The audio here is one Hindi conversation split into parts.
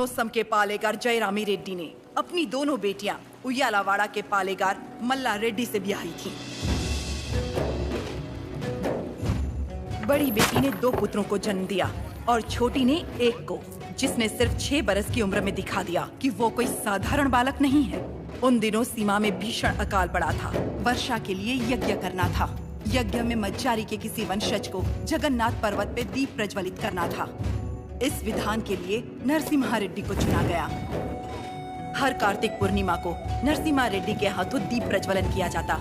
नोसम के पालेगार जयरामी रेड्डी ने अपनी दोनों बेटियां उयालावाड़ा के पालेगार मल्ला रेड्डी से ब्याही थी। बड़ी बेटी ने 2 पुत्रों को जन्म दिया और छोटी ने 1 को, जिसने सिर्फ 6 बरस की उम्र में दिखा दिया कि वो कोई साधारण बालक नहीं है। उन दिनों सीमा में भीषण अकाल पड़ा था। वर्षा के लिए यज्ञ करना था। यज्ञ में मज्जारी के किसी वंशज को जगन्नाथ पर्वत पे दीप प्रज्वलित करना था। इस विधान के लिए नरसिम्हा रेड्डी को चुना गया। हर कार्तिक पूर्णिमा को नरसिम्हा रेड्डी के हाथों दीप प्रज्वलन किया जाता।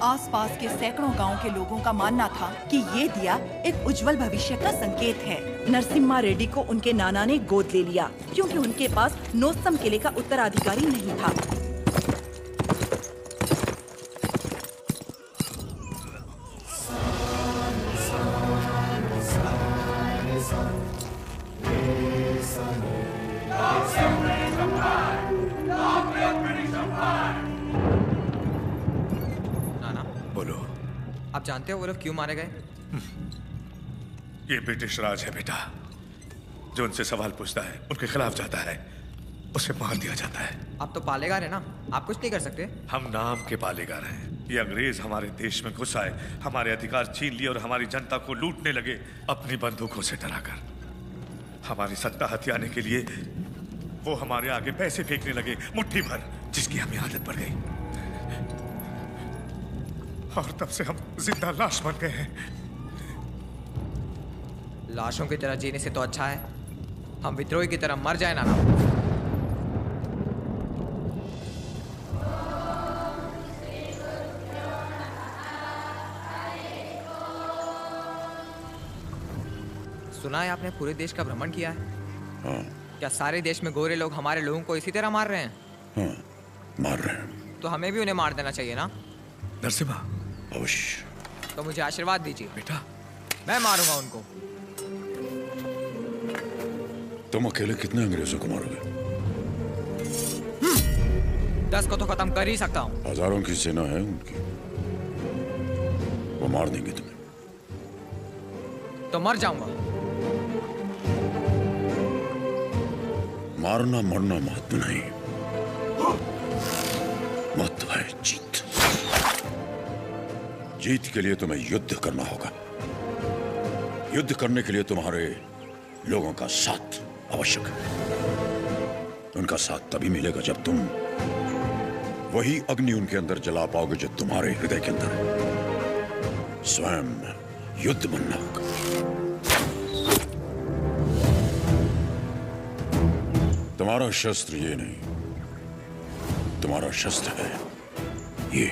आसपास के सैकड़ों गांवों के लोगों का मानना था कि ये दिया एक उज्जवल भविष्य का संकेत है। नरसिम्हा रेड्डी को उनके नाना ने गोद ले लिया क्योंकि उनके पास नोसम किले का उत्तराधिकारी नहीं था। आप जानते हो वो लोग क्यों मारे गए? ये ब्रिटिश राज है बेटा। जो उनसे सवाल पूछता है, उनके खिलाफ जाता है, उसे मार दिया जाता है। आप तो पालेगार है ना, आप कुछ नहीं कर सकते? हम नाम के पालेगार हैं। ये अंग्रेज हमारे देश में घुस आए, हमारे अधिकार छीन लिए और हमारी जनता को लूटने लगे अपनी बंदूकों से डराकर। हमारी सत्ता हथियाने के लिए वो हमारे आगे पैसे फेंकने लगे, मुट्ठी भर, जिसकी हमें आदत पड़ गई। और तब से हम जिंदा लाश बन गए हैं। लाशों की तरह जीने से तो अच्छा है हम विद्रोही की तरह मर जाए ना। सुना है आपने पूरे देश का भ्रमण किया है? हाँ। क्या सारे देश में गोरे लोग हमारे लोगों को इसी तरह मार रहे हैं? हाँ, मार रहे हैं। तो हमें भी उन्हें मार देना चाहिए ना? नरसिम्हा, अवश्य। तो मुझे आशीर्वाद दीजिए बेटा। मैं मारूंगा उनको। तुम अकेले कितने अंग्रेजों को मारोगे? 10 को तो खत्म कर ही सकता हूँ। हजारों की सेना है उनकी, वो मार देंगे तुम्हें। तो मर जाऊंगा। मारना मरना महत्व नहीं, महत्व है जीत। जीत के लिए तुम्हें युद्ध करना होगा। युद्ध करने के लिए तुम्हारे लोगों का साथ आवश्यक है। उनका साथ तभी मिलेगा जब तुम वही अग्नि उनके अंदर जला पाओगे जो तुम्हारे हृदय के अंदर है। स्वयं युद्ध बनना होगा। तुम्हारा शस्त्र ये नहीं, तुम्हारा शस्त्र है ये।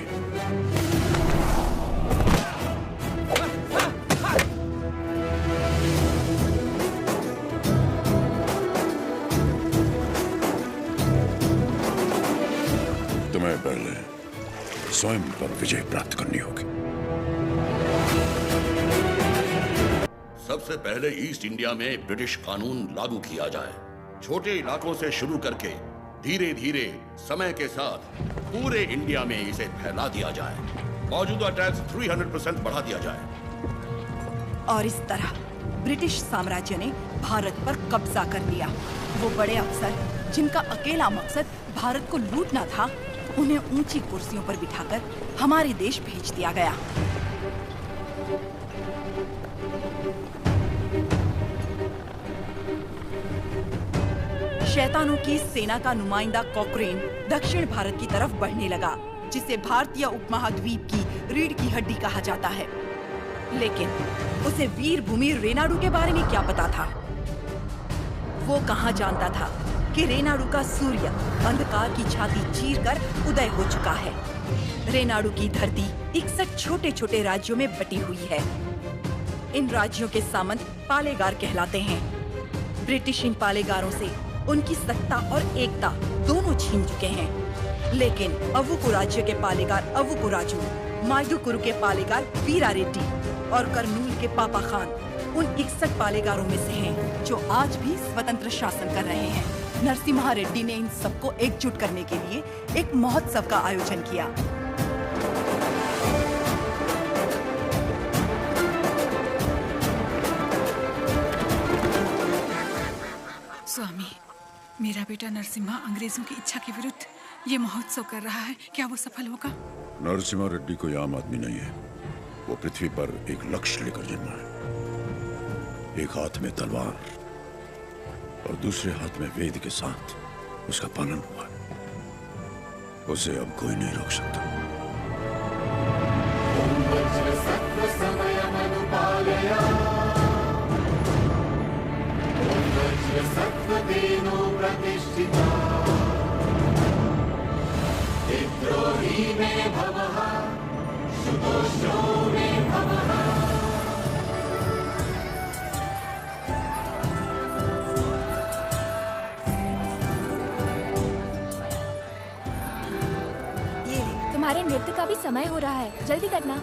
तुम्हें पहले स्वयं पर विजय प्राप्त करनी होगी। सबसे पहले ईस्ट इंडिया में ब्रिटिश कानून लागू किया जाए। छोटे इलाकों से शुरू करके धीरे धीरे समय के साथ पूरे इंडिया में इसे फैला दिया जाए। मौजूदा टैक्स 300% बढ़ा दिया जाए। और इस तरह ब्रिटिश साम्राज्य ने भारत पर कब्जा कर लिया। वो बड़े अफसर जिनका अकेला मकसद भारत को लूटना था, उन्हें ऊंची कुर्सियों पर बिठाकर हमारे देश भेज दिया गया। शैतानों की सेना का नुमाइंदा कॉकरेन दक्षिण भारत की तरफ बढ़ने लगा, जिसे भारतीय उपमहाद्वीप की रीढ़ की हड्डी कहा जाता है। लेकिन उसे वीर भूमि रेनाडू के बारे में क्या पता था? वो कहाँ जानता था कि रेनाडू का सूर्य अंधकार की छाती चीरकर उदय हो चुका है। रेनाडू की धरती 61 छोटे छोटे राज्यों में बटी हुई है। इन राज्यों के सामंत पालेगार कहलाते हैं। ब्रिटिश इन पालेगारों से उनकी सत्ता और एकता दोनों छीन चुके हैं। लेकिन अवुकु राज्य के पालेगार अवुकु राजू, माइदुकुरु के पालेगार वीरा रेड्डी और कर्नूल के पापा खान उन 61 पालेगारों में से हैं जो आज भी स्वतंत्र शासन कर रहे हैं। नरसिम्हा रेड्डी ने इन सबको एकजुट करने के लिए एक महोत्सव का आयोजन किया। स्वामी, मेरा बेटा नरसिम्हा अंग्रेजों की इच्छा के विरुद्ध ये महोत्सव कर रहा है, क्या वो सफल होगा? नरसिम्हा रेड्डी कोई आम आदमी नहीं है। वो पृथ्वी पर एक लक्ष्य लेकर जन्मा है। एक हाथ में तलवार और दूसरे हाथ में वेद के साथ उसका पालन हुआ है। उसे अब कोई नहीं रोक सकता। तुम्हारे नृत्य का भी समय हो रहा है, जल्दी करना।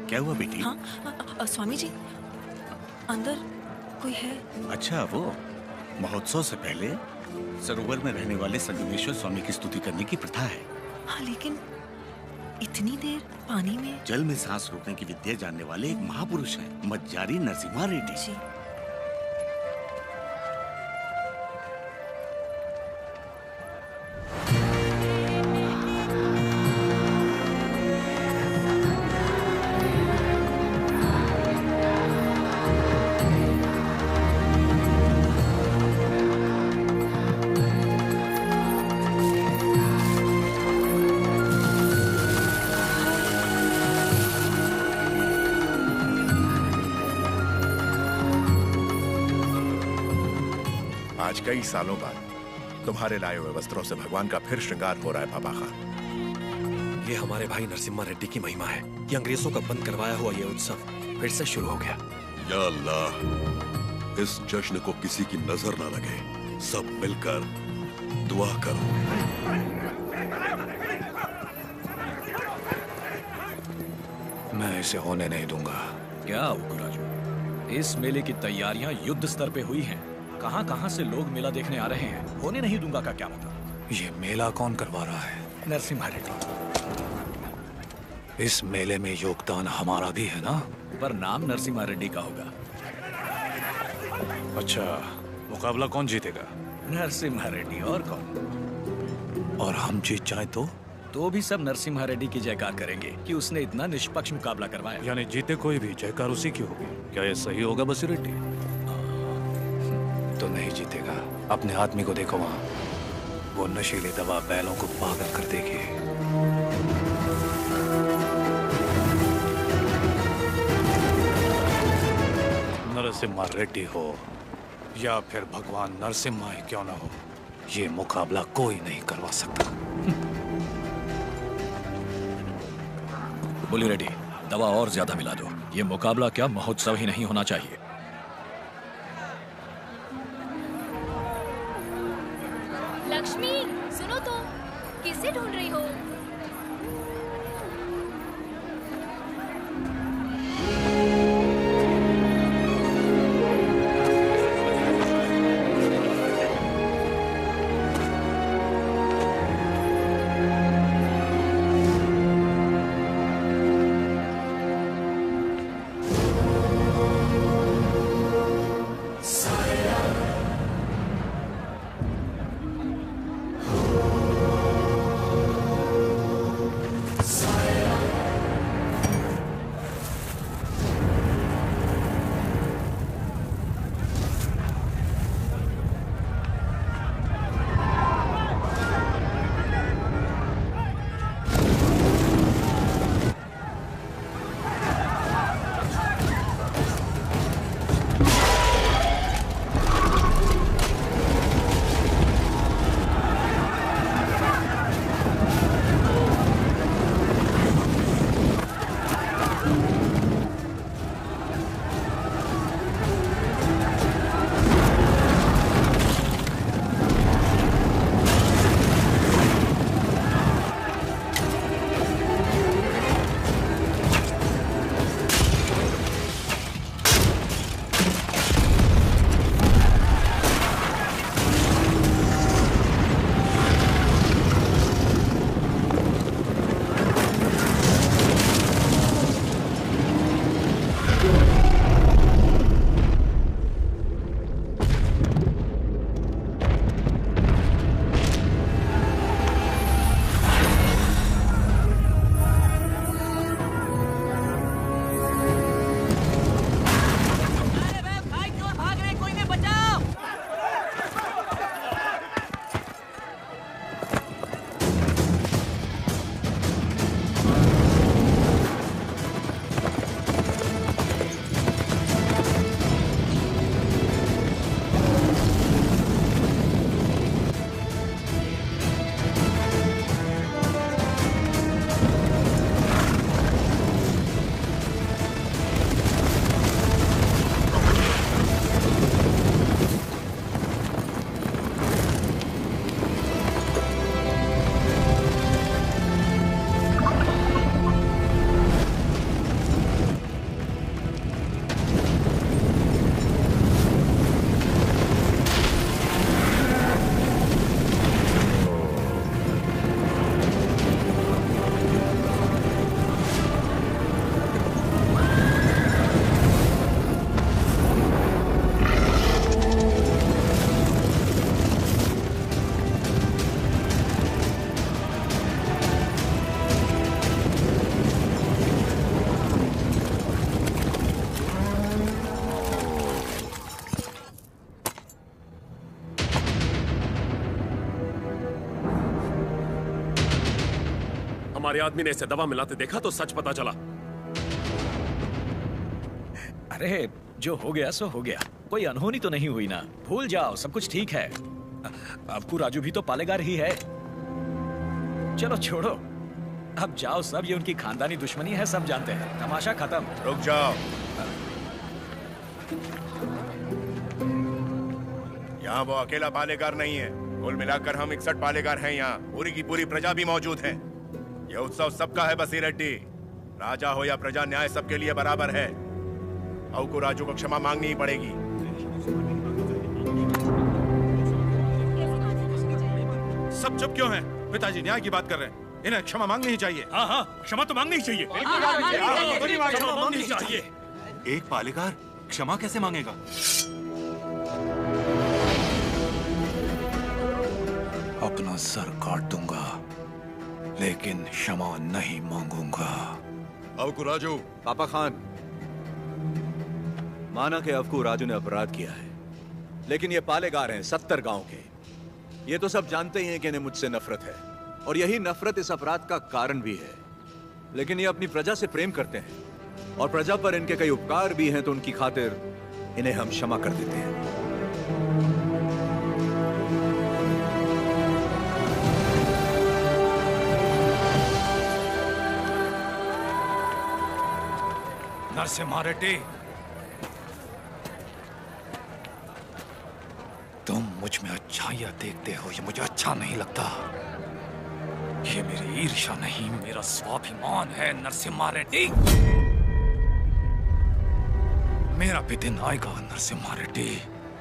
क्या हुआ बेटी? हाँ, स्वामी जी, अंदर कोई है? अच्छा, वो महोत्सव से पहले सरोवर में रहने वाले संगमेश्वर स्वामी की स्तुति करने की प्रथा है। हाँ, लेकिन इतनी देर पानी में? जल में सांस रोकने की विद्या जानने वाले एक महापुरुष हैं, मज्जारी नरसिम्हा रेड्डी जी। आज कई सालों बाद तुम्हारे लाए हुए वस्त्रों से भगवान का फिर श्रृंगार हो रहा है बाबा खान। ये हमारे भाई नरसिम्हा रेड्डी की महिमा है कि अंग्रेजों का बंद करवाया हुआ ये उत्सव फिर से शुरू हो गया। या अल्लाह, इस जश्न को किसी की नजर ना लगे। सब मिलकर दुआ करो। मैं इसे होने नहीं दूंगा। क्या उग्राजू, इस मेले की तैयारियां युद्ध स्तर पे हुई हैं। कहां-कहां से लोग मेला देखने आ रहे हैं। होने नहीं दूंगा का क्या मतलब? ये मेला कौन करवा रहा है? नरसिम्हा रेड्डी। इस मेले में योगदान हमारा भी है ना? पर नाम नरसिम्हा रेड्डी का होगा। अच्छा, मुकाबला कौन जीतेगा? नरसिम्हा रेड्डी, और कौन? और हम जीत जाए तो भी सब नरसिम्हा रेड्डी की जयकार करेंगे कि उसने इतना निष्पक्ष मुकाबला करवाया। यानी जीते कोई भी, जयकार उसी की होगी। क्या ये सही होगा बसी रेड्डी? तो नहीं जीतेगा। अपने आदमी को देखो वहां, वो नशीली दवा बैलों को पागल कर देगी। नरसिम्हा रेड्डी हो या फिर भगवान नरसिम्हा ही क्यों ना हो, ये मुकाबला कोई नहीं करवा सकता। बोली रेड्डी, दवा और ज्यादा मिला दो। ये मुकाबला क्या महोत्सव ही नहीं होना चाहिए। लक्ष्मी, सुनो तो, किसे ढूंढ रही हो? तुम्हारे आदमी ने इसे दवा मिलाते देखा तो सच पता चला। अरे जो हो गया सो हो गया, कोई अनहोनी तो नहीं हुई ना। भूल जाओ, सब कुछ ठीक है। आपको राजू भी तो पालेगार ही है। चलो छोड़ो, अब जाओ सब, ये उनकी खानदानी दुश्मनी है, सब जानते हैं। तमाशा खत्म। रुक जाओ, यहाँ वो अकेला पालेगार नहीं है, कुल मिलाकर हम 61 पालेगार हैं। यहाँ पूरी की पूरी प्रजा भी मौजूद है। यह उत्सव सबका है बसी रेड्डी। राजा हो या प्रजा, न्याय सबके लिए बराबर है। औ को राजू को क्षमा मांगनी ही पड़ेगी। सब चुप क्यों हैं? पिताजी न्याय की बात कर रहे हैं, इन्हें क्षमा मांगनी ही चाहिए। हाँ हाँ, क्षमा तो मांगनी ही चाहिए। क्षमा मांगनी ही चाहिए। एक पालेगार क्षमा कैसे मांगेगा? अपना सर काट दूंगा, लेकिन क्षमा नहीं मांगूंगा। अवकू राजू। पापा खान, माना कि अवकू राजू ने अपराध किया है, लेकिन ये पालेगार हैं 70 गांव के। ये तो सब जानते ही हैं कि इन्हें मुझसे नफरत है, और यही नफरत इस अपराध का कारण भी है। लेकिन ये अपनी प्रजा से प्रेम करते हैं, और प्रजा पर इनके कई उपकार भी हैं, तो उनकी खातिर इन्हें हम क्षमा कर देते हैं। नरसिम्हा रेड्डी, तुम मुझ में अच्छाइयां देखते हो, ये मुझे अच्छा नहीं लगता। ये मेरी ईर्ष्या नहीं, मेरा स्वाभिमान है नरसिम्हा रेड्डी। मेरा भी दिन आएगा नरसिम्हा रेड्डी,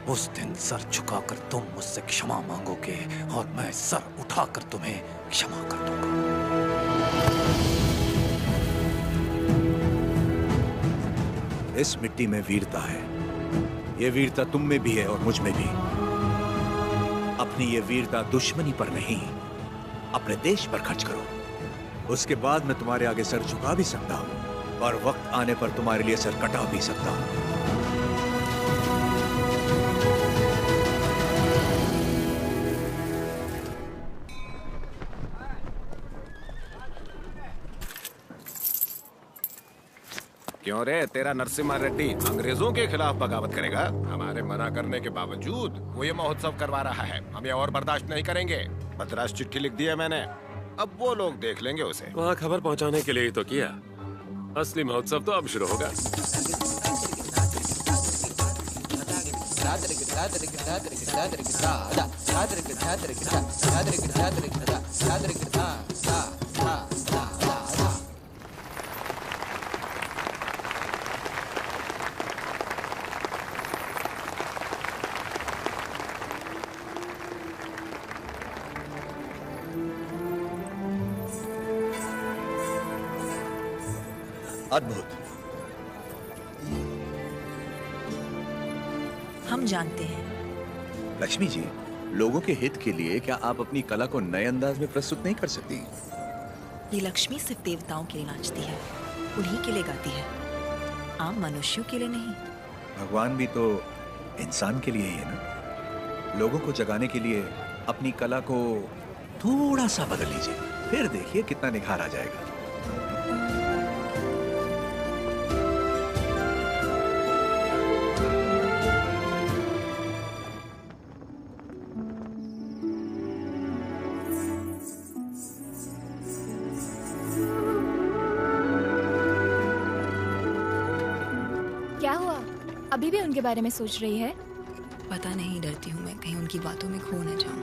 उस दिन सर झुकाकर तुम मुझसे क्षमा मांगोगे और मैं सर उठाकर तुम्हें क्षमा कर दूंगा। इस मिट्टी में वीरता है। ये वीरता तुम में भी है और मुझ में भी। अपनी ये वीरता दुश्मनी पर नहीं, अपने देश पर खर्च करो। उसके बाद मैं तुम्हारे आगे सर झुका भी सकता हूं, और वक्त आने पर तुम्हारे लिए सर कटा भी सकता हूं। क्यों रे, तेरा नरसिम्हा रेड्डी अंग्रेजों के खिलाफ बगावत करेगा? हमारे मना करने के बावजूद वो ये महोत्सव करवा रहा है। हम ये और बर्दाश्त नहीं करेंगे। बदराश चिट्ठी लिख दी है मैंने, अब वो लोग देख लेंगे उसे। वहाँ खबर पहुँचाने के लिए ही तो किया। असली महोत्सव तो अब शुरू होगा। अद्भुत। हम जानते हैं। लक्ष्मी जी, लोगों के हित के लिए क्या आप अपनी कला को नए अंदाज में प्रस्तुत नहीं कर सकती? ये लक्ष्मी सिर्फ देवताओं के लिए नाचती है, उन्हीं के लिए गाती है, आम मनुष्यों के लिए नहीं। भगवान भी तो इंसान के लिए ही है ना। लोगों को जगाने के लिए अपनी कला को थोड़ा सा बदल लीजिए, फिर देखिए कितना निखार आ जाएगा। क्या हुआ? अभी भी उनके बारे में सोच रही है? पता नहीं, डरती हूँ मैं कहीं उनकी बातों में खो न जाऊं।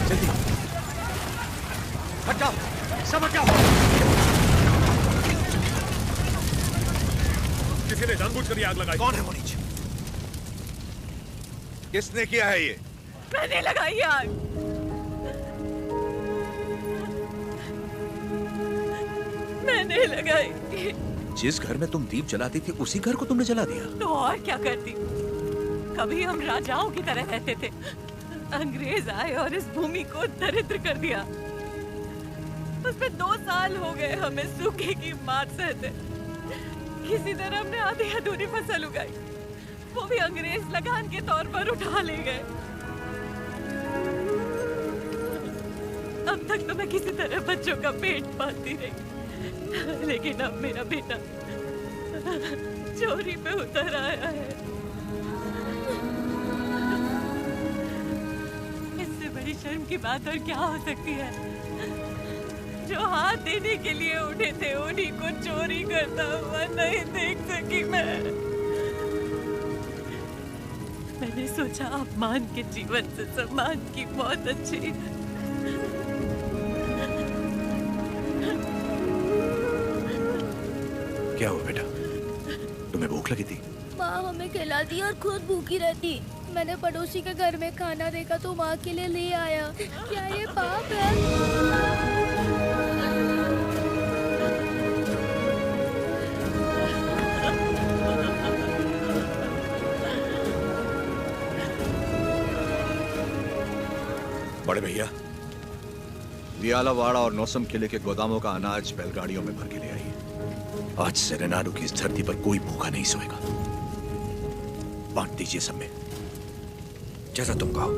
जल्दी हट जाओ, सब हट जाओ। किसी ने जानबूझकर आग लगाई। कौन है वो नीचे? किसने किया है ये? मैंने लगाई आग। मैंने लगाई। जिस घर में तुम दीप जलाती थी उसी घर को तुमने जला दिया? तो और क्या करती? कभी हम राजाओं की तरह रहते थे, अंग्रेज आए और इस भूमि को दरिद्र कर दिया। उसमें 2 साल हो गए हमें सूखे की मार सहते। किसी तरह हमने आधी अधूरी फसल उगाई, वो भी अंग्रेज लगान के तौर पर उठा ले गए। अब तक तो मैं किसी तरह बच्चों का पेट पालती रही, लेकिन अब मेरा बेटा चोरी पे उतर आया है। इससे बड़ी शर्म की बात और क्या हो सकती है? जो हाथ देने के लिए उठे थे उन्हीं को चोरी करता हुआ नहीं देख सकी मैंने सोचा अपमान के जीवन से सम्मान की मौत अच्छी। क्या हुआ बेटा? तुम्हें भूख लगी थी? माँ हमें खिलाती और खुद भूखी रहती। मैंने पड़ोसी के घर में खाना देखा तो माँ के लिए ले आया। क्या ये पाप है? बड़े भैया, दियालावाड़ा और नौसम किले के गोदामों का अनाज बैलगाड़ियों में भर के ले आइए। आज से रेनाडू की इस धरती पर कोई भूखा नहीं सोएगा। बांट दीजिए सब में, जैसा तुम कहो।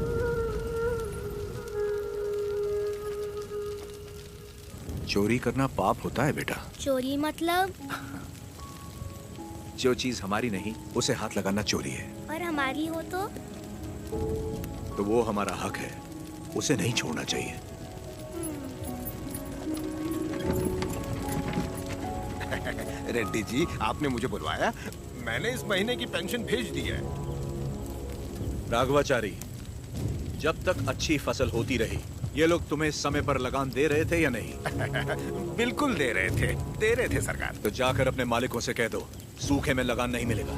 चोरी करना पाप होता है बेटा। चोरी मतलब? जो चीज हमारी नहीं उसे हाथ लगाना चोरी है। और हमारी हो तो वो हमारा हक है, उसे नहीं छोड़ना चाहिए। रेड्डी जी, आपने मुझे बुलवाया? मैंने इस महीने की पेंशन भेज दी है। राघवाचारी, जब तक अच्छी फसल होती रही, ये लोग तुम्हें समय पर लगान दे रहे थे या नहीं? बिल्कुल दे रहे थे सरकार। तो जाकर अपने मालिकों से कह दो, सूखे में लगान नहीं मिलेगा।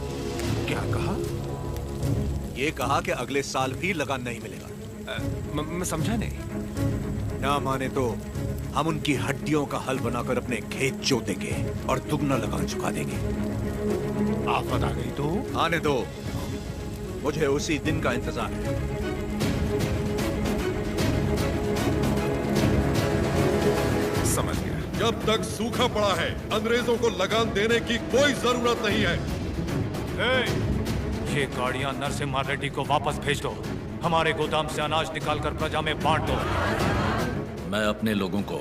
क्या कहा? ये कहा कि अगले साल भी लगान नहीं मिलेगा। मैं समझा नहीं। ना माने तो हम उनकी हड्डियों का हल बनाकर अपने खेत जोतेंगे और दुगना लगान चुका देंगे। आफत आ गई तो? आने दो, मुझे उसी दिन का इंतजार है। समझ गया। जब तक सूखा पड़ा है अंग्रेजों को लगान देने की कोई जरूरत नहीं है। ये गाड़ियां नरसिम्हा रेड्डी को वापस भेज दो। हमारे गोदाम से अनाज निकालकर प्रजा में बांट दो। मैं अपने लोगों को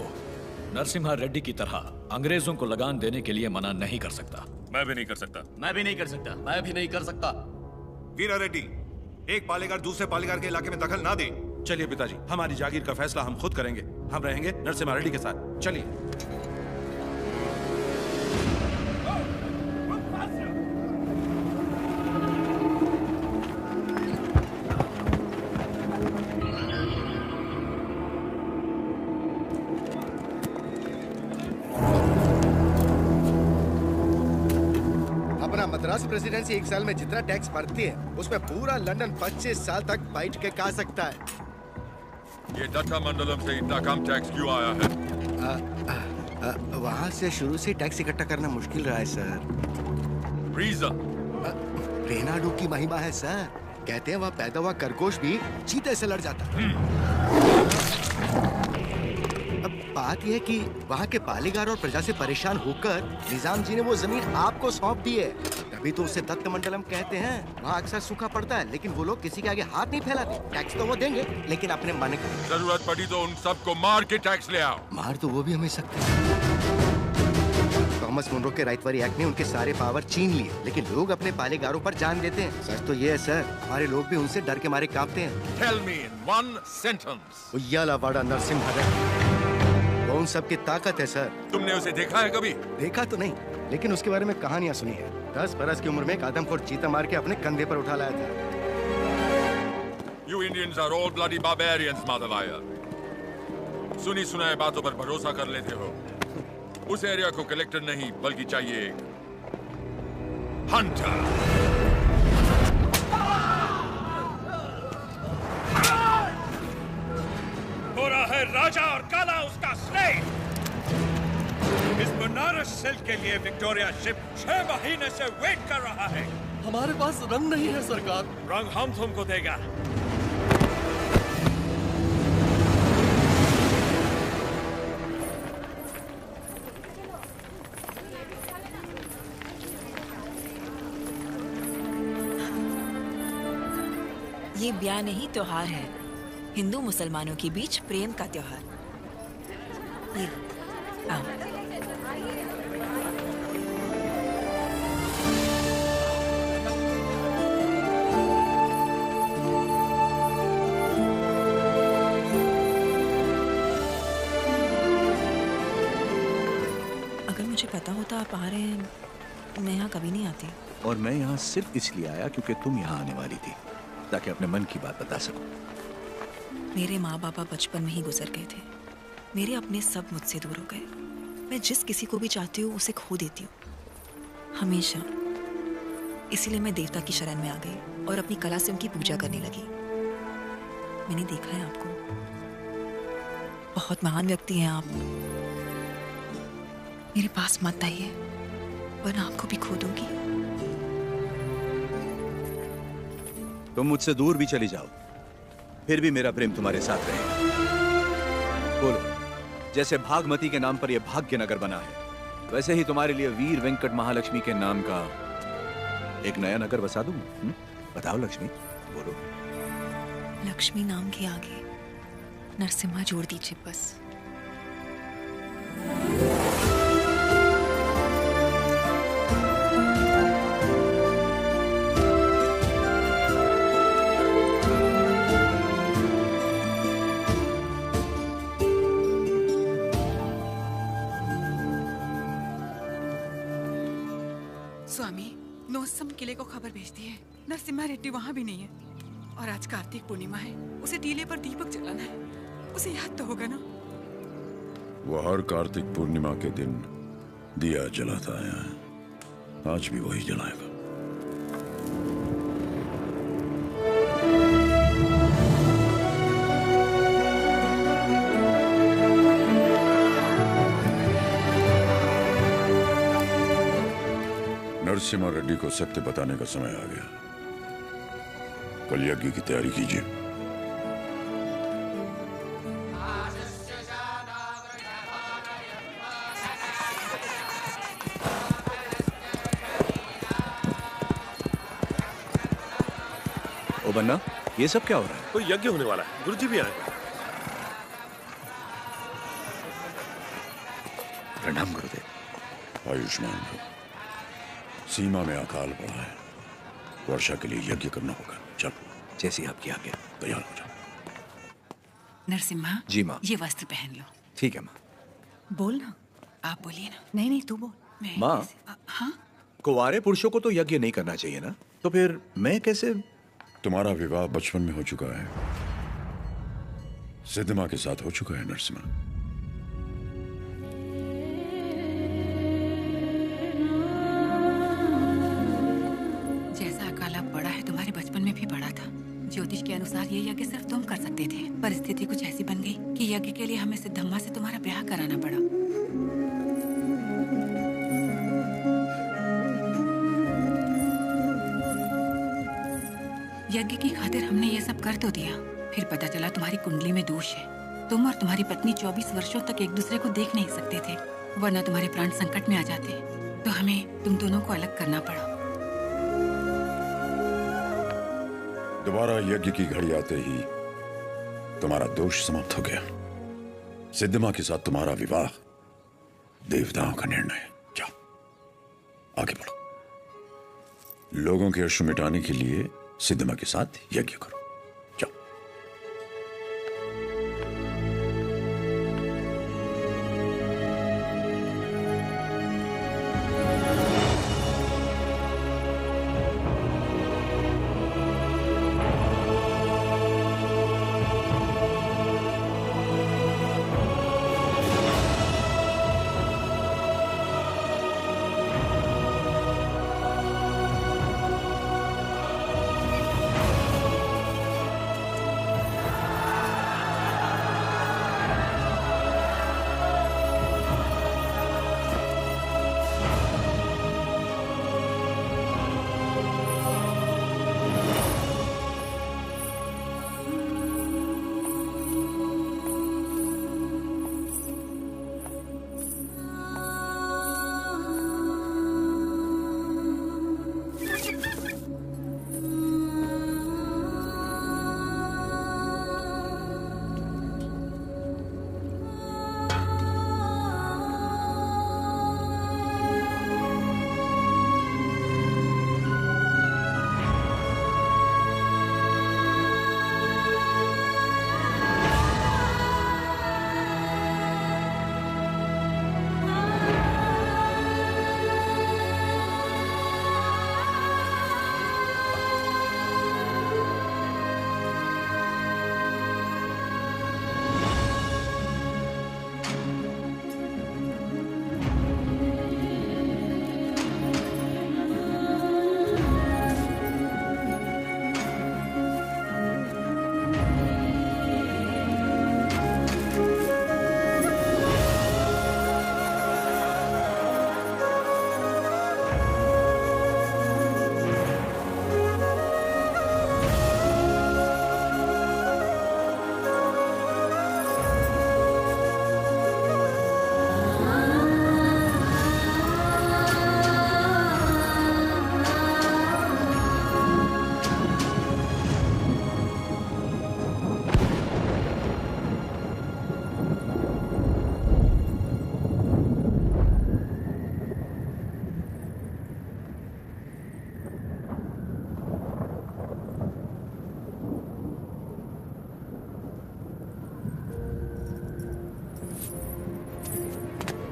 नरसिम्हा रेड्डी की तरह अंग्रेजों को लगान देने के लिए मना नहीं कर सकता। मैं भी नहीं कर सकता। मैं भी नहीं कर सकता। मैं भी नहीं कर सकता। वीरा रेड्डी, एक पालेगार दूसरे पालेगार के इलाके में दखल ना दे। चलिए पिताजी, हमारी जागीर का फैसला हम खुद करेंगे। हम रहेंगे नरसिम्हा रेड्डी के साथ। चलिए। मद्रास प्रेसिडेंसी एक साल में जितना टैक्स भरती है उसमें पूरा लंदन 25 साल तक बैठ के खा सकता है। ये दत्ता मंडलम से इतना कम टैक्स क्यों आया है? वहाँ से शुरू से टैक्स इकट्ठा करना मुश्किल रहा है सर। रीजन? रेनाडू की महिमा है सर। कहते हैं वहाँ पैदा हुआ खरगोश भी चीते से लड़ जाता है। अब बात यह है कि वहाँ के पालेगार और प्रजा से परेशान होकर निजाम जी ने वो जमीन आपको सौंप दी है। तभी तो उसे दत्त मंडलम कहते हैं। वहाँ अक्सर सूखा पड़ता है लेकिन वो लोग किसी के आगे हाथ नहीं फैलाते। टैक्स तो वो देंगे लेकिन अपने मन का। जरूरत पड़ी तो उन सबको मार के टैक्स ले आओ। मार तो वो भी हमें सकते हैं। थॉमस मुनरो के राइटवरी एक्ट ने उनके सारे पावर छीन लिए, लेकिन लोग अपने पालेगारों पर जान देते हैं। सच तो ये है सर, हमारे लोग भी उनसे डर के मारे कांपते हैं। Tell me in one sentence. उय्यालावाड़ा Narasimha Reddy, वो उन सब की ताकत है सर। तुमने उसे देखा है कभी? देखा तो नहीं, लेकिन उसके बारे में कहानियां सुनी है। 10 बरस की उम्र में एक आदमखोर चीता मार के अपने कंधे पर उठा लाया था। You Indians are all bloody barbarians, Madhavaya. सुनी सुनाए बातों पर भरोसा कर लेते हो। उस एरिया को कलेक्टर नहीं बल्कि चाहिए एक हंटर। हो रहा है राजा और काला उसका स्लेव। इस बनारस सिल्क के लिए विक्टोरिया शिप 6 महीने से वेट कर रहा है। हमारे पास रंग नहीं है सरकार। रंग हम तुमको देगा। ये ब्याह नहीं त्योहार है, हिंदू मुसलमानों के बीच प्रेम का त्योहार। ये आओ। अगर मुझे पता होता आप आ रहे हैं, मैं यहाँ कभी नहीं आती। और मैं यहाँ सिर्फ इसलिए आया क्योंकि तुम यहाँ आने वाली थी, ताकि अपने मन की बात बता सकूं। मेरे माँ बाबा बचपन में ही गुजर गए थे। मेरे अपने सब मुझसे दूर हो गए। मैं जिस किसी को भी चाहती हूँ उसे खो देती हूँ, हमेशा। इसीलिए मैं देवता की शरण में आ गई और अपनी कला से उनकी पूजा करने लगी। मैंने देखा है आपको, बहुत महान व्यक्ति हैं आप। मेरे पास मत आइए, वरना आपको भी खो दूंगी। तुम मुझसे दूर भी चली जाओ, फिर भी मेरा प्रेम तुम्हारे साथ रहेगा। बोलो, जैसे भागमती के नाम पर यह भाग्यनगर बना है, वैसे ही तुम्हारे लिए वीर वेंकट महालक्ष्मी के नाम का एक नया नगर बसा दूं। बताओ लक्ष्मी, बोलो। लक्ष्मी नाम के आगे नरसिम्हा जोड़ दीजिए बस। स्वामी, नोसम किले को खबर भेजती है, नरसिम्हा रेड्डी वहाँ भी नहीं है। और आज कार्तिक पूर्णिमा है, उसे टीले पर दीपक जलाना है। उसे याद तो होगा ना? वो हर कार्तिक पूर्णिमा के दिन दिया जलाता आया है, आज भी वही जलाएगा। नरसिम्हा रेड्डी को सत्य बताने का समय आ गया। कल यज्ञ की तैयारी कीजिए। ओ बन्ना, ये सब क्या हो रहा है? कोई यज्ञ होने वाला है, गुरुजी भी आए। प्रणाम गुरुदेव। आयुष्मान भव। सीमा में अकाल पड़ा है, वर्षा के लिए यज्ञ करना होगा। चल, जैसी आपकी आज्ञा। तैयार हो जाओ। नरसिम्हा जी माँ। ये वस्त्र पहन लो। ठीक है माँ। बोल ना। आप बोलिए ना। नहीं, तू बोल। माँ, हाँ? कुंवारे पुरुषों को तो यज्ञ नहीं करना चाहिए ना, तो फिर मैं कैसे? तुम्हारा विवाह बचपन में हो चुका है, सिद्धमा के साथ हो चुका है नरसिम्हा। जैसा अकाला पड़ा है, तुम्हारे बचपन में भी पड़ा था। ज्योतिष के अनुसार ये यज्ञ सिर्फ तुम कर सकते थे। परिस्थिति कुछ ऐसी बन गई कि यज्ञ के लिए हमें सिद्धम्मा से तुम्हारा ब्याह कराना पड़ा। यज्ञ की खातिर हमने ये सब कर तो दिया, फिर पता चला तुम्हारी कुंडली में दोष है। तुम और तुम्हारी पत्नी 24 वर्षों तक एक दूसरे को देख नहीं सकते थे, वरना तुम्हारे प्राण संकट में आ जाते। तो हमें तुम दोनों को अलग करना पड़ा। दोबारा यज्ञ की घड़ी आते ही तुम्हारा दोष समाप्त हो गया। सिद्धमा के साथ तुम्हारा विवाह देवताओं का निर्णय है। जाओ आगे बढ़ो। लोगों के अश्रु मिटाने के लिए सिद्धमा के साथ यज्ञ करो। जाओ।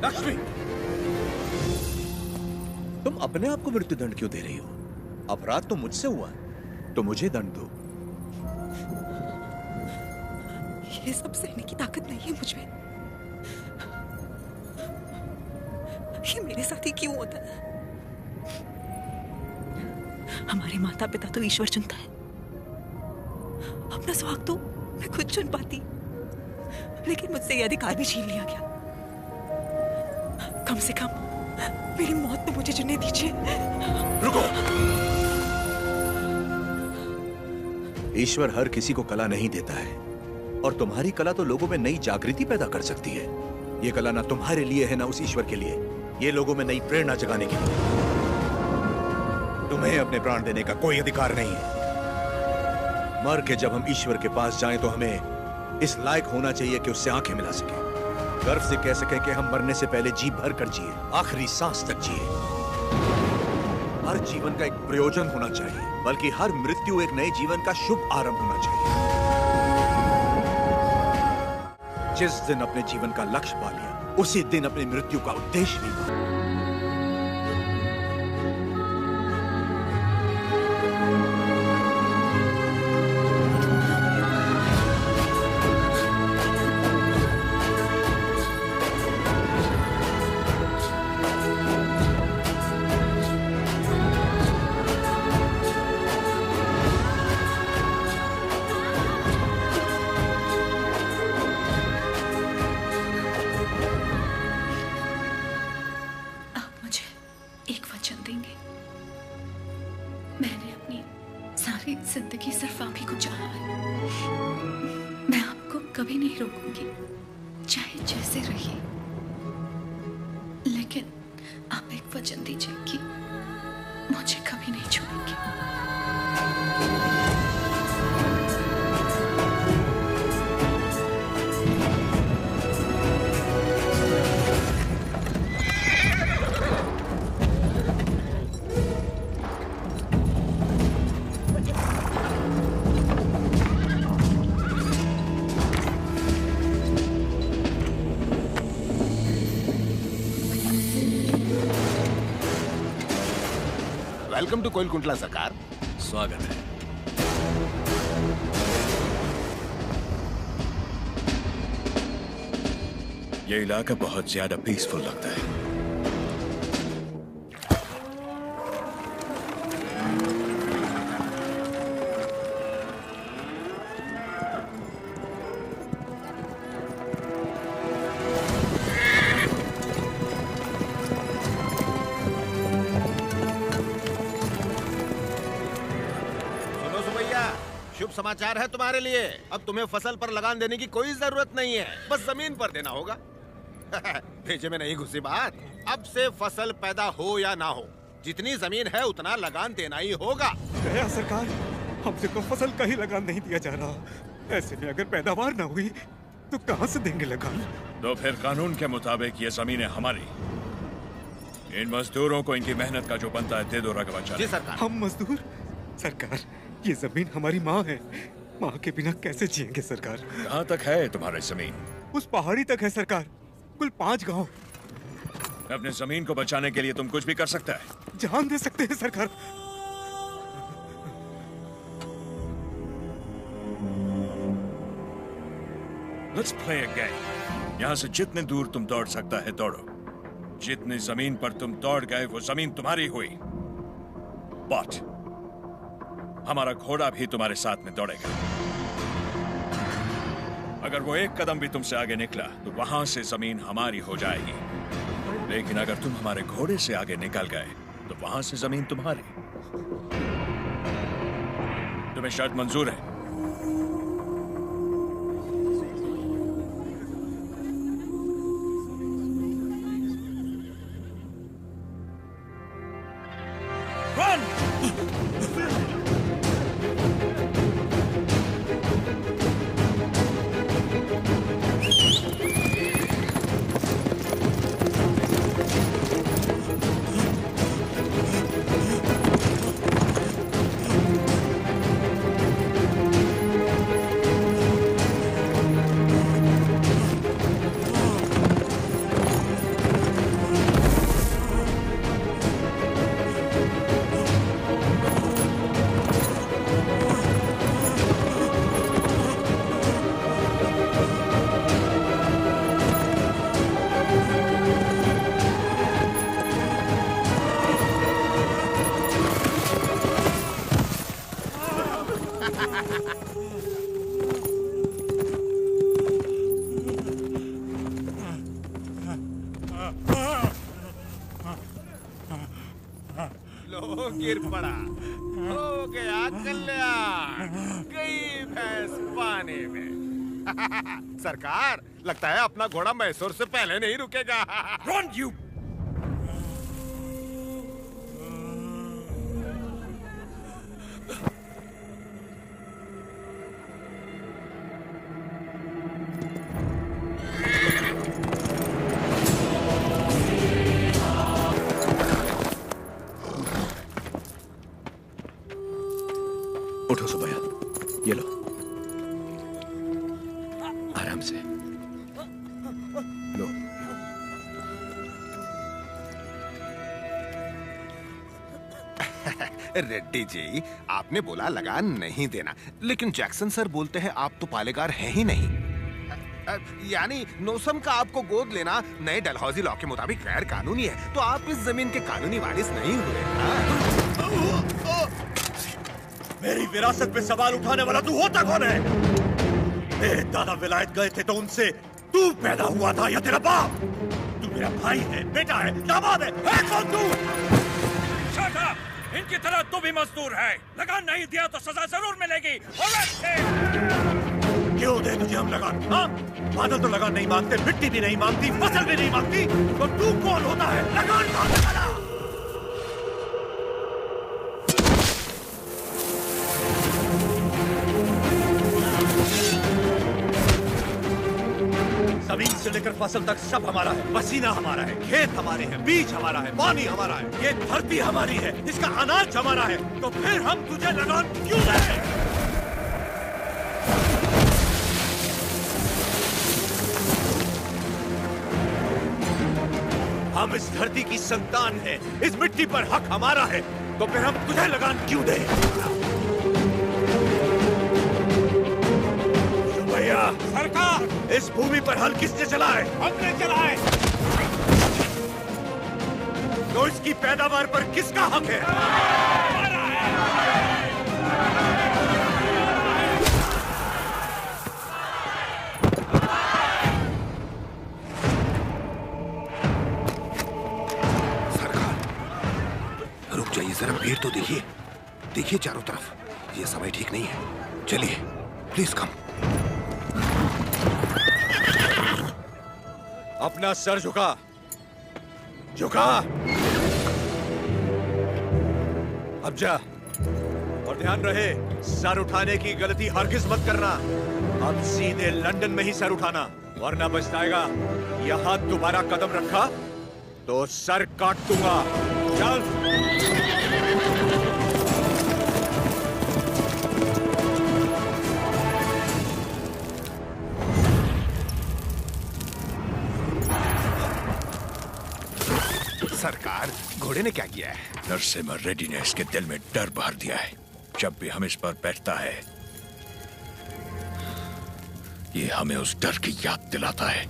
लक्ष्मी, तुम अपने आप को मृत्युदंड क्यों दे रही हो? अपराध तो मुझसे हुआ, तो मुझे दंड दो। ये सब सहने की ताकत नहीं है मुझ में। ये मेरे साथ ही क्यों होता है? हमारे माता पिता तो ईश्वर चुनता है, अपना सुहाग तो मैं खुद चुन पाती, लेकिन मुझसे ये अधिकार भी छीन लिया गया। कम से कम मेरी मौत तो मुझे चुनने दीजिए। रुको। ईश्वर हर किसी को कला नहीं देता है, और तुम्हारी कला तो लोगों में नई जागृति पैदा कर सकती है। ये कला ना तुम्हारे लिए है ना उस ईश्वर के लिए, ये लोगों में नई प्रेरणा जगाने के लिए। तुम्हें अपने प्राण देने का कोई अधिकार नहीं है। मर के जब हम ईश्वर के पास जाएं तो हमें इस लायक होना चाहिए कि उससे आंखें मिला सके, गर्व से कह सके कि हम मरने से पहले जी भर कर जिए, आखिरी सांस तक जिए। हर जीवन का एक प्रयोजन होना चाहिए, बल्कि हर मृत्यु एक नए जीवन का शुभ आरंभ होना चाहिए। जिस दिन अपने जीवन का लक्ष्य पा लिया, उसी दिन अपनी मृत्यु का उद्देश्य भी पा। जिंदगी सिर्फ आप ही को चाहा है। मैं आपको कभी नहीं रोकूंगी, चाहे जैसे रहिए, लेकिन आप एक वचन दीजिए कि मुझे कभी नहीं छोड़ेंगे। वेलकम टू कोइलकुंटला सरकार। स्वागत है। ये इलाका बहुत ज्यादा पीसफुल लगता है। समाचार है तुम्हारे लिए। अब तुम्हें फसल पर लगान देने की कोई जरूरत नहीं है, बस जमीन पर देना होगा। भेजे में नहीं घुसी बात। अब से फसल पैदा हो या ना हो, जितनी जमीन है उतना लगान देना ही होगा। गया सरकार, हमसे तो फसल का ही लगान नहीं दिया जा रहा। ऐसे में अगर पैदावार ना हुई तो कहां से देंगे लगान? तो फिर कानून के मुताबिक ये जमीनें हमारी। इन मजदूरों को इनकी मेहनत का जो बनता है दे दो रघुवंश। जी सरकार। हम मजदूर? सरकार, ये जमीन हमारी माँ है, माँ के बिना कैसे जिएंगे सरकार? कहाँ तक है तुम्हारी जमीन? उस पहाड़ी तक है सरकार, कुल 5 गांव। अपने जमीन को बचाने के लिए तुम कुछ भी कर सकता है? जान दे सकते हैं सरकार। Let's play a game. यहाँ से जितने दूर तुम दौड़ सकता है दौड़ो। जितनी जमीन पर तुम दौड़ गए वो जमीन तुम्हारी हुई। But हमारा घोड़ा भी तुम्हारे साथ में दौड़ेगा। अगर वो एक कदम भी तुमसे आगे निकला तो वहां से जमीन हमारी हो जाएगी, लेकिन अगर तुम हमारे घोड़े से आगे निकल गए तो वहां से जमीन तुम्हारी। तुम्हें शर्त मंजूर है? गिर पड़ा। हो गया कल्याण, गई भैंस पानी में। सरकार, लगता है अपना घोड़ा मैसूर से पहले नहीं रुकेगा। Run, you! उठो सुबैया, ये लो, आराम से लो। रेड्डी जी, आपने बोला लगान नहीं देना, लेकिन जैक्सन सर बोलते हैं आप तो पालेगार हैं ही नहीं। यानी नोसम का आपको गोद लेना नए डलहौजी लॉ के मुताबिक गैर कानूनी है, तो आप इस जमीन के कानूनी वारिस नहीं हुए। मेरी विरासत पे सवाल उठाने वाला तू होता कौन है? मेरे दादा विलायत गए थे तो उनसे तू पैदा हुआ था या तेरा बाप? तू मेरा भाई है, बेटा है, दामाद है कौन तू? Shut up! इनकी तरह तू भी मजदूर है। लगान नहीं दिया तो सजा जरूर मिलेगी। क्यों दे तुझे हम लगान? हाँ? बादल तो लगान नहीं मांगते, मिट्टी भी नहीं मांगती, फसल भी नहीं मांगती, तो तू कौन होता है? लगान मांगने वाला। जमीन से लेकर फसल तक सब हमारा है। पसीना हमारा है, खेत हमारे हैं, बीज हमारा है, पानी हमारा है, ये धरती हमारी है, इसका अनाज हमारा है, तो फिर हम तुझे लगान क्यों दें? हम इस धरती की संतान हैं, इस मिट्टी पर हक हमारा है, तो फिर हम तुझे लगान क्यों दें? सरकार, इस भूमि पर हल किसने चलाए? हमने चलाए। तो इसकी पैदावार पर किसका हक है? सरकार, रुक जाइए जरा, भीड़ तो देखिए, देखिए चारों तरफ, ये समय ठीक नहीं है। चलिए, प्लीज कम। अपना सर झुका, झुका। अब जा, और ध्यान रहे, सर उठाने की गलती हरगिज मत करना। अब सीधे लंदन में ही सर उठाना, वरना पछताएगा। यहाँ दोबारा कदम रखा तो सर काट दूंगा। चल। सरकार, घोड़े ने क्या किया है? नरसिम्हा रेड्डी ने इसके दिल में डर भर दिया है। जब भी हम इस पर बैठता है, ये हमें उस डर की याद दिलाता है।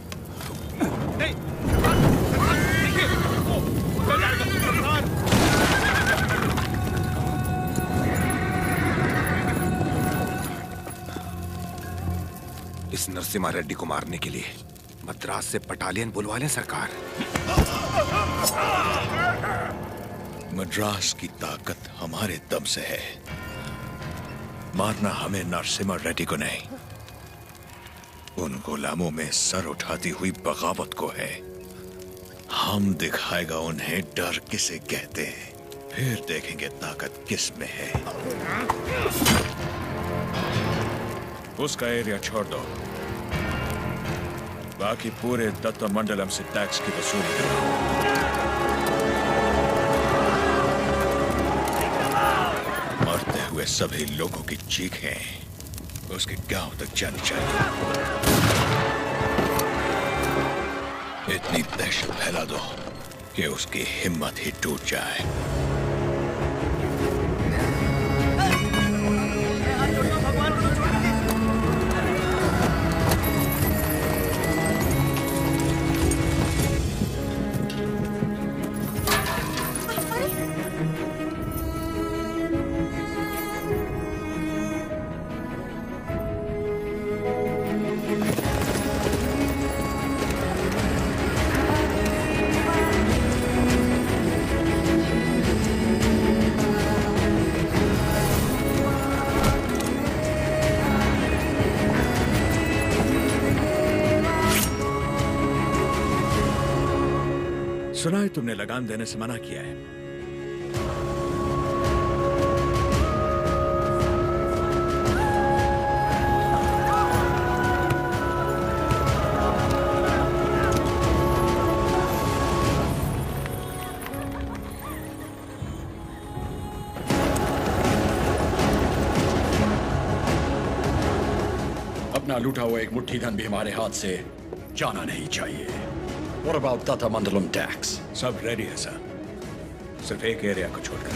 नहीं, इस नरसिम्हा रेड्डी को मारने के लिए मद्रास से बटालियन बुलवा लें सरकार। मद्रास की ताकत हमारे दम से है। मारना हमें नरसिम्हा रेड्डी को नहीं, उन गुलामों में सर उठाती हुई बगावत को है। हम दिखाएगा उन्हें डर किसे कहते हैं, फिर देखेंगे ताकत किस में है। उसका एरिया छोड़ दो, बाकी पूरे दत्त मंडलम से टैक्स की वसूली करो। मरते हुए सभी लोगों की चीखें उसके गांव तक जानी चाहिए। इतनी दहशत फैला दो कि उसकी हिम्मत ही टूट जाए। सुना है तुमने लगान देने से मना किया है। अपना लूटा हुआ एक मुट्ठी धन भी हमारे हाथ से जाना नहीं चाहिए। What about Tata Mandalam tax? सब रेडी है सर, सिर्फ एक एरिया को छोड़कर।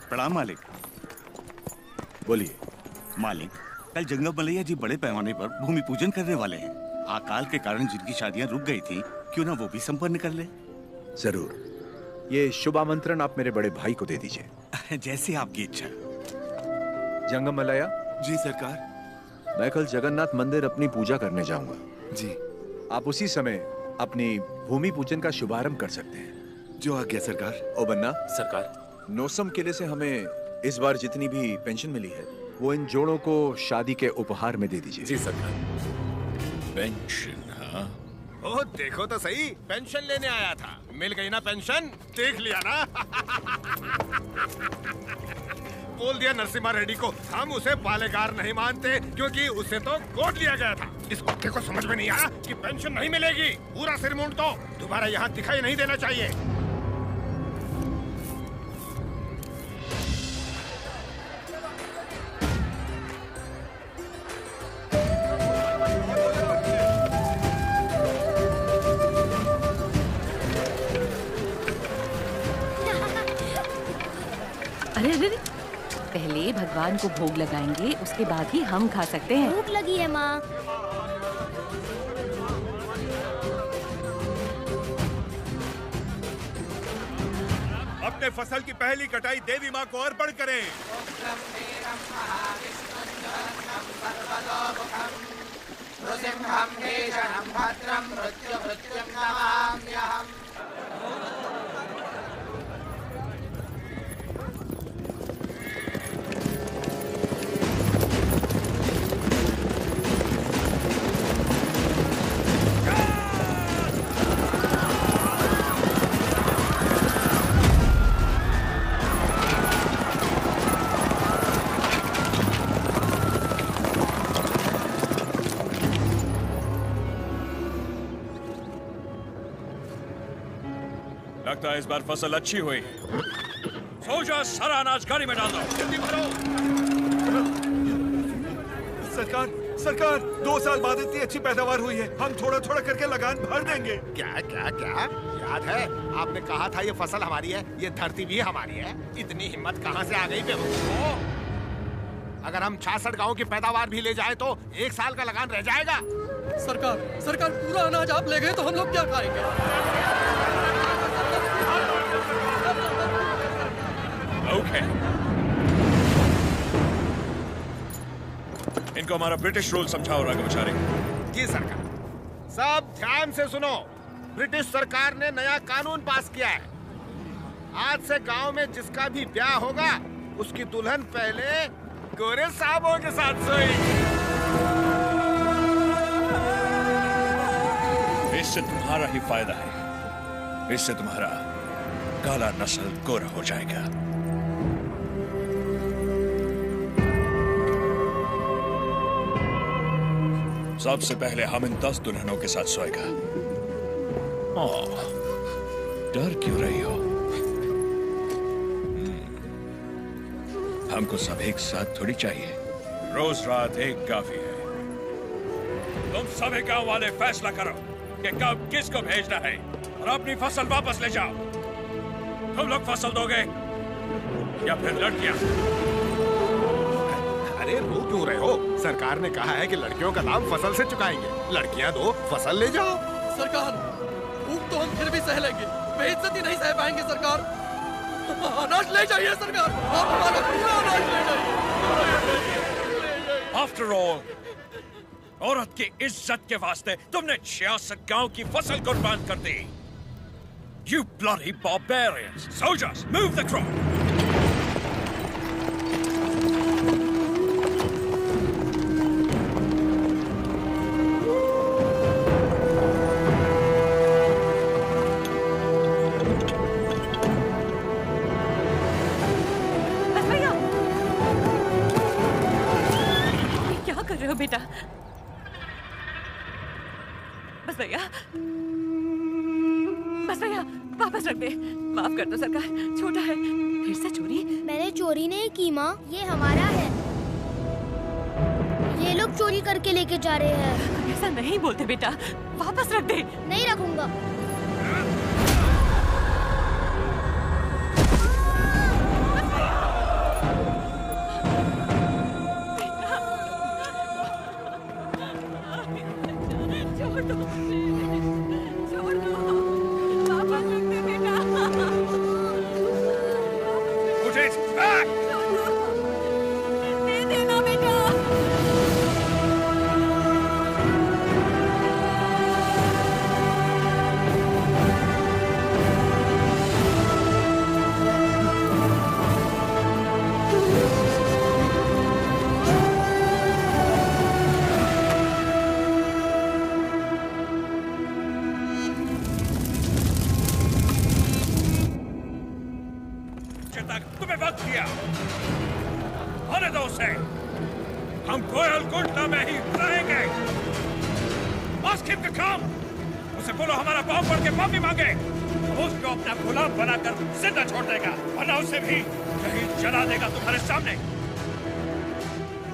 प्रणाम मालिक। बोलिए मालिक, कल जंगम मलैया जी बड़े पैमाने पर भूमि पूजन करने वाले हैं। अकाल के कारण जिनकी शादियां रुक गई थी, क्यों ना वो भी संपन्न कर ले। जरूर, ये शुभ आमंत्रण आप मेरे बड़े भाई को दे दीजिए। जैसे आपकी इच्छा। जंगम मलैया जी सरकार। मैं कल जगन्नाथ मंदिर अपनी पूजा करने जाऊंगा। जी। आप उसी समय अपनी भूमि पूजन का शुभारंभ कर सकते हैं। जो आज्ञा सरकार। ओ बन्ना सरकार, नोसम किले से हमें इस बार जितनी भी पेंशन मिली है वो इन जोड़ों को शादी के उपहार में दे दीजिए। जी सरकार। पेंशन? हाँ, ओह देखो तो सही, पेंशन लेने आया था, मिल गई ना पेंशन, देख लिया ना। बोल दिया नरसिम्हा रेड्डी को, हम उसे पालेगार नहीं मानते क्योंकि उसे तो गोद लिया गया था। इस कुत्ते को समझ में नहीं आया कि पेंशन नहीं मिलेगी। पूरा सिर मुंड तो दोबारा यहाँ दिखाई नहीं देना चाहिए। अरे अरे, पहले भगवान को भोग लगाएंगे, उसके बाद ही हम खा सकते हैं। भूख लगी है माँ। अपने फसल की पहली कटाई देवी माँ को अर्पण करें। लगता है इस बार फसल अच्छी हुई। सोजा सारा अनाज गाड़ी में डाल दो। जल्दी भरो। सरकार, सरकार, 2 साल बाद इतनी अच्छी पैदावार हुई है, हम थोड़ा थोड़ा करके लगान भर देंगे। क्या क्या क्या याद है आपने कहा था ये फसल हमारी है, ये धरती भी हमारी है। इतनी हिम्मत कहाँ से आ गई बेवकूफ? अगर हम 66 गांव की पैदावार भी ले जाए तो 1 साल का लगान रह जाएगा। सरकार, सरकार, पूरा अनाज आप ले गए तो हम लोग क्या खाएंगे? ओके। इनको हमारा ब्रिटिश रूल समझाओ राघवाचारी। जी सरकार। सब ध्यान से सुनो, ब्रिटिश सरकार ने नया कानून पास किया है। आज से गांव में जिसका भी ब्याह होगा, उसकी दुल्हन पहले गोरे साहबों के साथ सोएगी। इससे तुम्हारा ही फायदा है, इससे तुम्हारा काला नस्ल गोरा हो जाएगा। सबसे पहले हम इन 10 दुल्हनों के साथ सोएगा। डर क्यों रही हो? हमको सब एक साथ थोड़ी चाहिए, रोज रात एक काफी है। तुम सभी गांव वाले फैसला करो कि कब किसको भेजना है और अपनी फसल वापस ले जाओ। तुम लोग फसल दोगे या फिर लड़कियां? अरे रो क्यों रहे हो? सरकार ने कहा है कि लड़कियों का दाम फसल से चुकाएंगे। लड़कियां दो, फसल ले जाओ। सरकार, भूख तो हम फिर भी सह लेंगे, बेइज्जती नहीं सह पाएंगे सरकार। अनाज ले जाइए सरकार, आप हमारा पूरा अनाज ले जाइए। आफ्टर ऑल, औरत की इज्जत के वास्ते तुमने 66 गांव की फसल कुर्बान कर दी। You bloody barbarians! Soldiers, move the crop! बेटा। बस भैया, बस भैया, वापस रख दे। माफ कर दो सरकार, छोटा है। फिर से चोरी? मैंने चोरी नहीं की माँ, ये हमारा है। ये लोग चोरी करके लेके जा रहे हैं। ऐसा नहीं बोलते बेटा, वापस रख दे। नहीं रखूंगा। तुम्हें वक्त दिया, होने दो उसे। हम कोयलकुंडा में ही रहेंगे। उसे बोलो हमारा पाँव पड़ के माफी मांगे। उसको अपना गुलाम बनाकर जिंदा छोड़ देगा, वरना उसे भी कहीं जला देगा तुम्हारे सामने।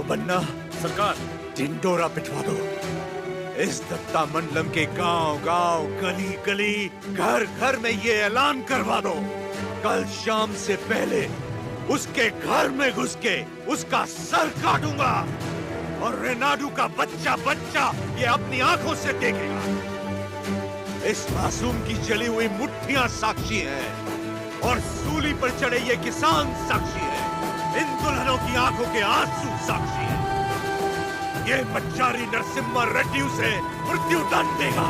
बन्ना सरकार, ढिंडोरा पिटवा दो। इस दत्ता मंडलम के गांव गांव, गली गली, घर घर में ये ऐलान करवा दो, कल शाम से पहले उसके घर में घुस के उसका सर काटूंगा और रेनाडू का बच्चा बच्चा ये अपनी आंखों से देखेगा। इस मासूम की जली हुई मुट्ठियां साक्षी हैं और सूली पर चढ़े ये किसान साक्षी हैं। इन दुल्हनों की आंखों के आंसू साक्षी हैं। ये बच्चारी नरसिम्हा रेड्डी उसे मृत्यु दंड देगा।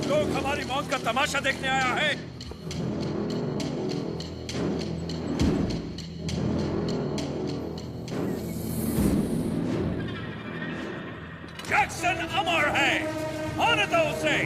लोग हमारी मौत का तमाशा देखने आया है। जैक्सन अमर है, आने दो उसे।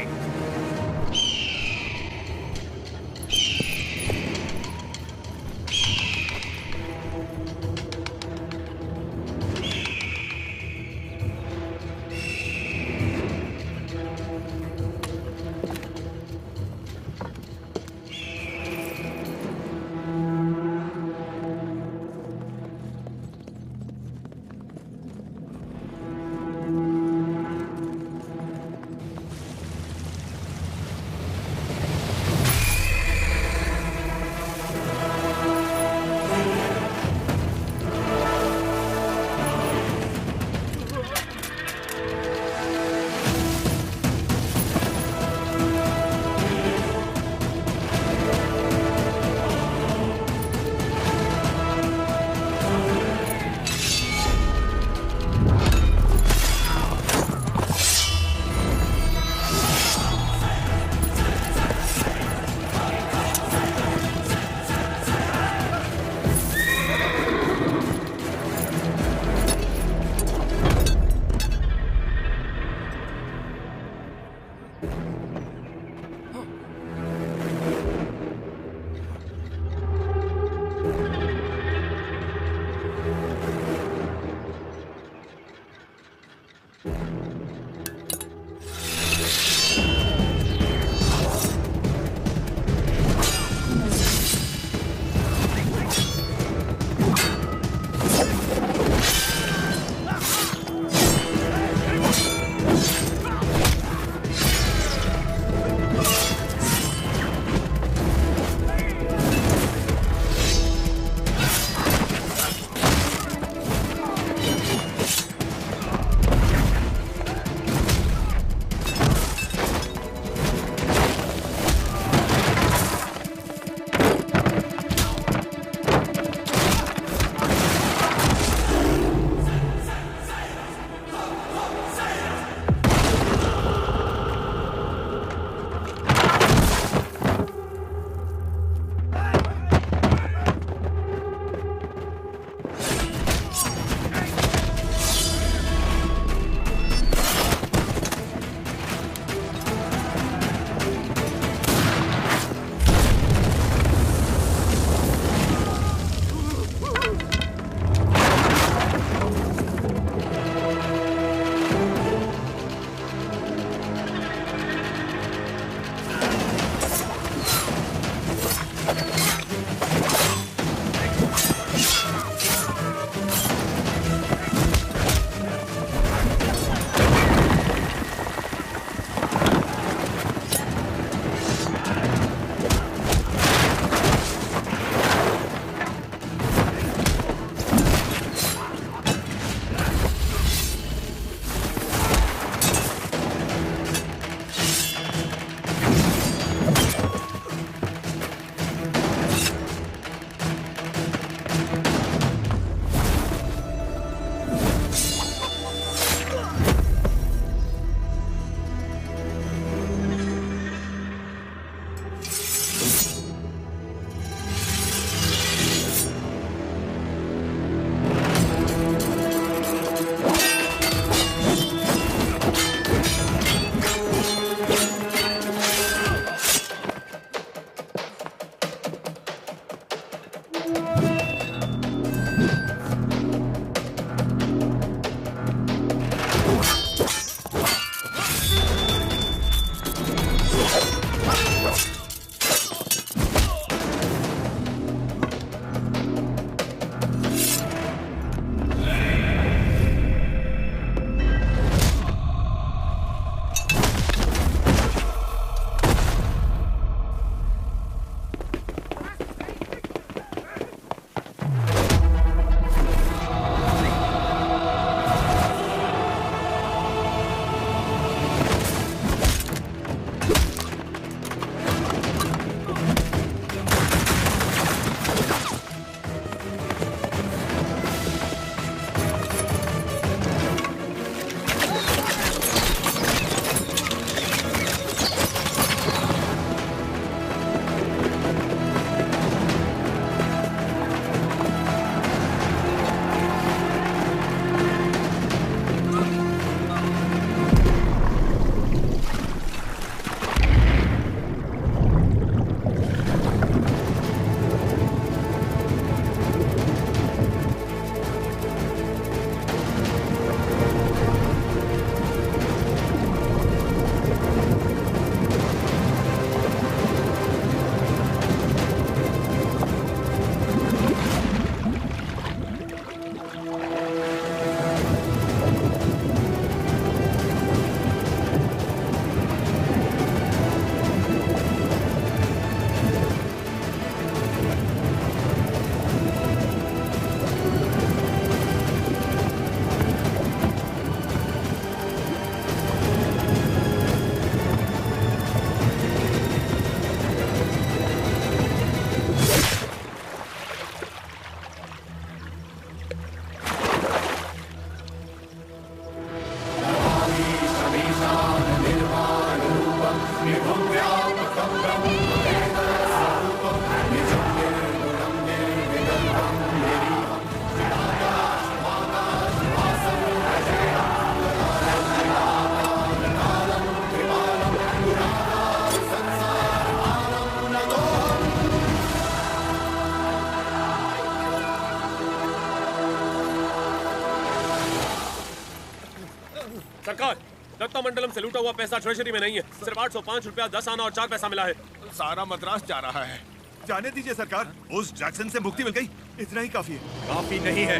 सरकार, दत्ता मंडलम से लूटा हुआ पैसा ट्रेजरी में नहीं है। सिर्फ 805 रुपया 10 आना और 4 पैसा मिला है। सारा मद्रास जा रहा है। जाने दीजिए सरकार, उस जैक्सन से मुक्ति मिल गई, इतना ही काफी है। काफी नहीं है,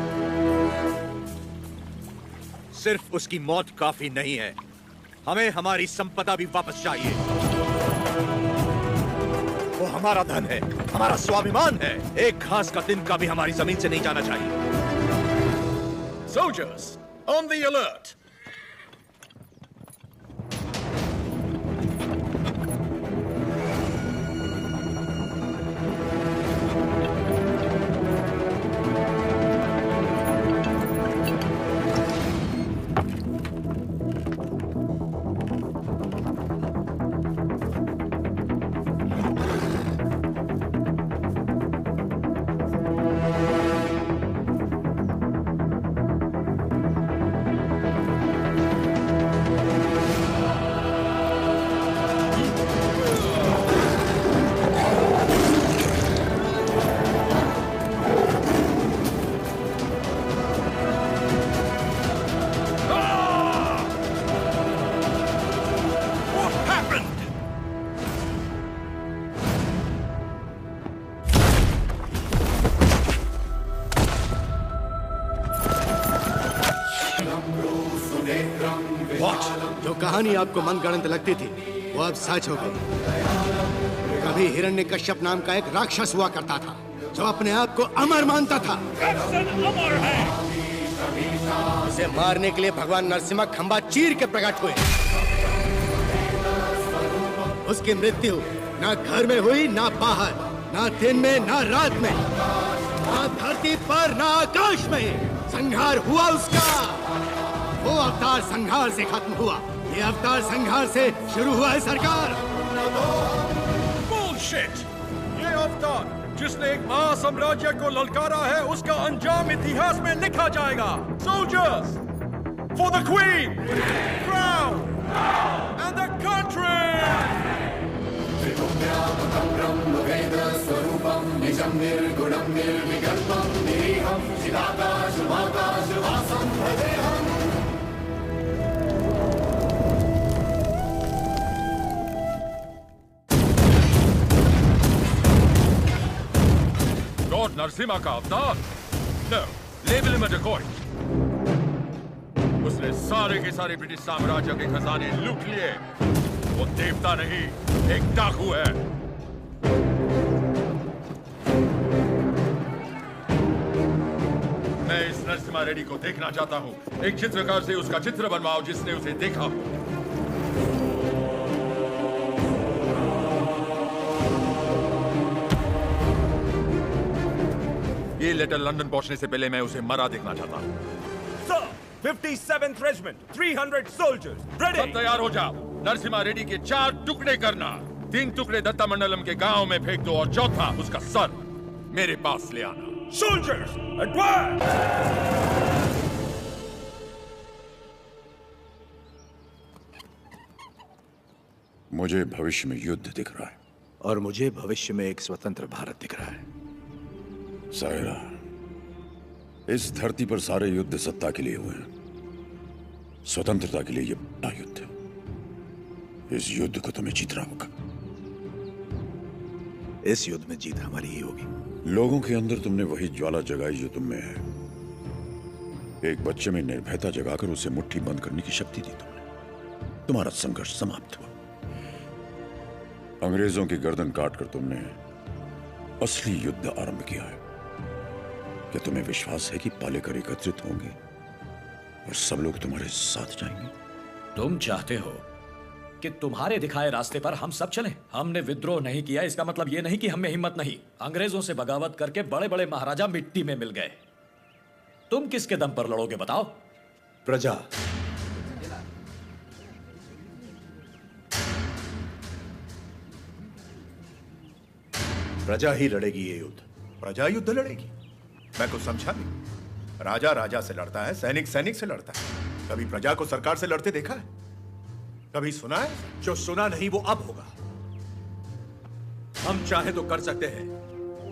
सिर्फ उसकी मौत काफी नहीं है, हमें हमारी संपदा भी वापस चाहिए। वो हमारा धन है, हमारा स्वाभिमान है। एक घास का दिन का भी हमारी जमीन से नहीं जाना चाहिए। Soldiers, on the alert! जो कहानी आपको मनगढ़ंत लगती थी वो अब सच हो गई। कभी हिरण्यकश्यप नाम का एक राक्षस हुआ करता था जो अपने आप को अमर मानता था। उसे मारने के लिए भगवान नरसिम्हा खंबा चीर के प्रकट हुए। उसकी मृत्यु ना घर में हुई, ना बाहर, ना दिन में, ना रात में, ना धरती पर, ना आकाश में। संहार हुआ उसका। वो अवतार संहार से खत्म हुआ, ये अवतार संहार से शुरू हुआ है सरकार। बुलशिट! ये अवतार जिसने एक महासाम्राज्य को ललकारा है, उसका अंजाम इतिहास में लिखा जाएगा। Soldiers, for the Queen, Crown, and the country! Lord Narasimha का अवतार? No, label him a decoy. उसने सारे के सारे ब्रिटिश साम्राज्य के खजाने लूट लिए। वो देवता नहीं, एक डाकू है। मैं इस नरसिम्हा रेड्डी को देखना चाहता हूँ। एक चित्रकार से उसका चित्र बनवाओ जिसने उसे देखा हो। ये लेटर लंदन पहुंचने से पहले मैं उसे मरा देखना चाहता हूँ। Sir, 57th Regiment, 300 soldiers, ready! सब तैयार हो जाओ। नरसिम्हा रेड्डी के 4 टुकड़े करना। 3 टुकड़े दत्ता मंडलम के गांव में फेंक दो और चौथा उसका सर मेरे पास ले आना। Soldiers, advance! मुझे भविष्य में युद्ध दिख रहा है और मुझे भविष्य में एक स्वतंत्र भारत दिख रहा है। सायरा, इस धरती पर सारे युद्ध सत्ता के लिए हुए हैं। स्वतंत्रता के लिए यह बड़ा युद्ध है। इस युद्ध को तुम्हें जीतना होगा। इस युद्ध में जीत हमारी ही होगी। लोगों के अंदर तुमने वही ज्वाला जगाई जो तुम में है। एक बच्चे में निर्भयता जगाकर उसे मुट्ठी बंद करने की शक्ति दी तुमने। तुम्हारा संघर्ष समाप्त हुआ। अंग्रेजों की गर्दन काटकर तुमने असली युद्ध आरंभ किया है। क्या तुम्हें विश्वास है कि पालेकर एकत्रित होंगे और सब लोग तुम्हारे साथ जाएंगे? तुम चाहते हो कि तुम्हारे दिखाए रास्ते पर हम सब चलें? हमने विद्रोह नहीं किया, इसका मतलब यह नहीं कि हमें हिम्मत नहीं। अंग्रेजों से बगावत करके बड़े बड़े महाराजा मिट्टी में मिल गए। तुम किसके दम पर लड़ोगे बताओ? प्रजा। प्रजा ही लड़ेगी ये युद्ध। प्रजा युद्ध लड़ेगी? मैं कुछ समझा नहीं। राजा राजा से लड़ता है, सैनिक सैनिक से लड़ता है। कभी प्रजा को सरकार से लड़ते देखा है? कभी सुना है? जो सुना नहीं वो अब होगा। हम चाहे तो कर सकते हैं,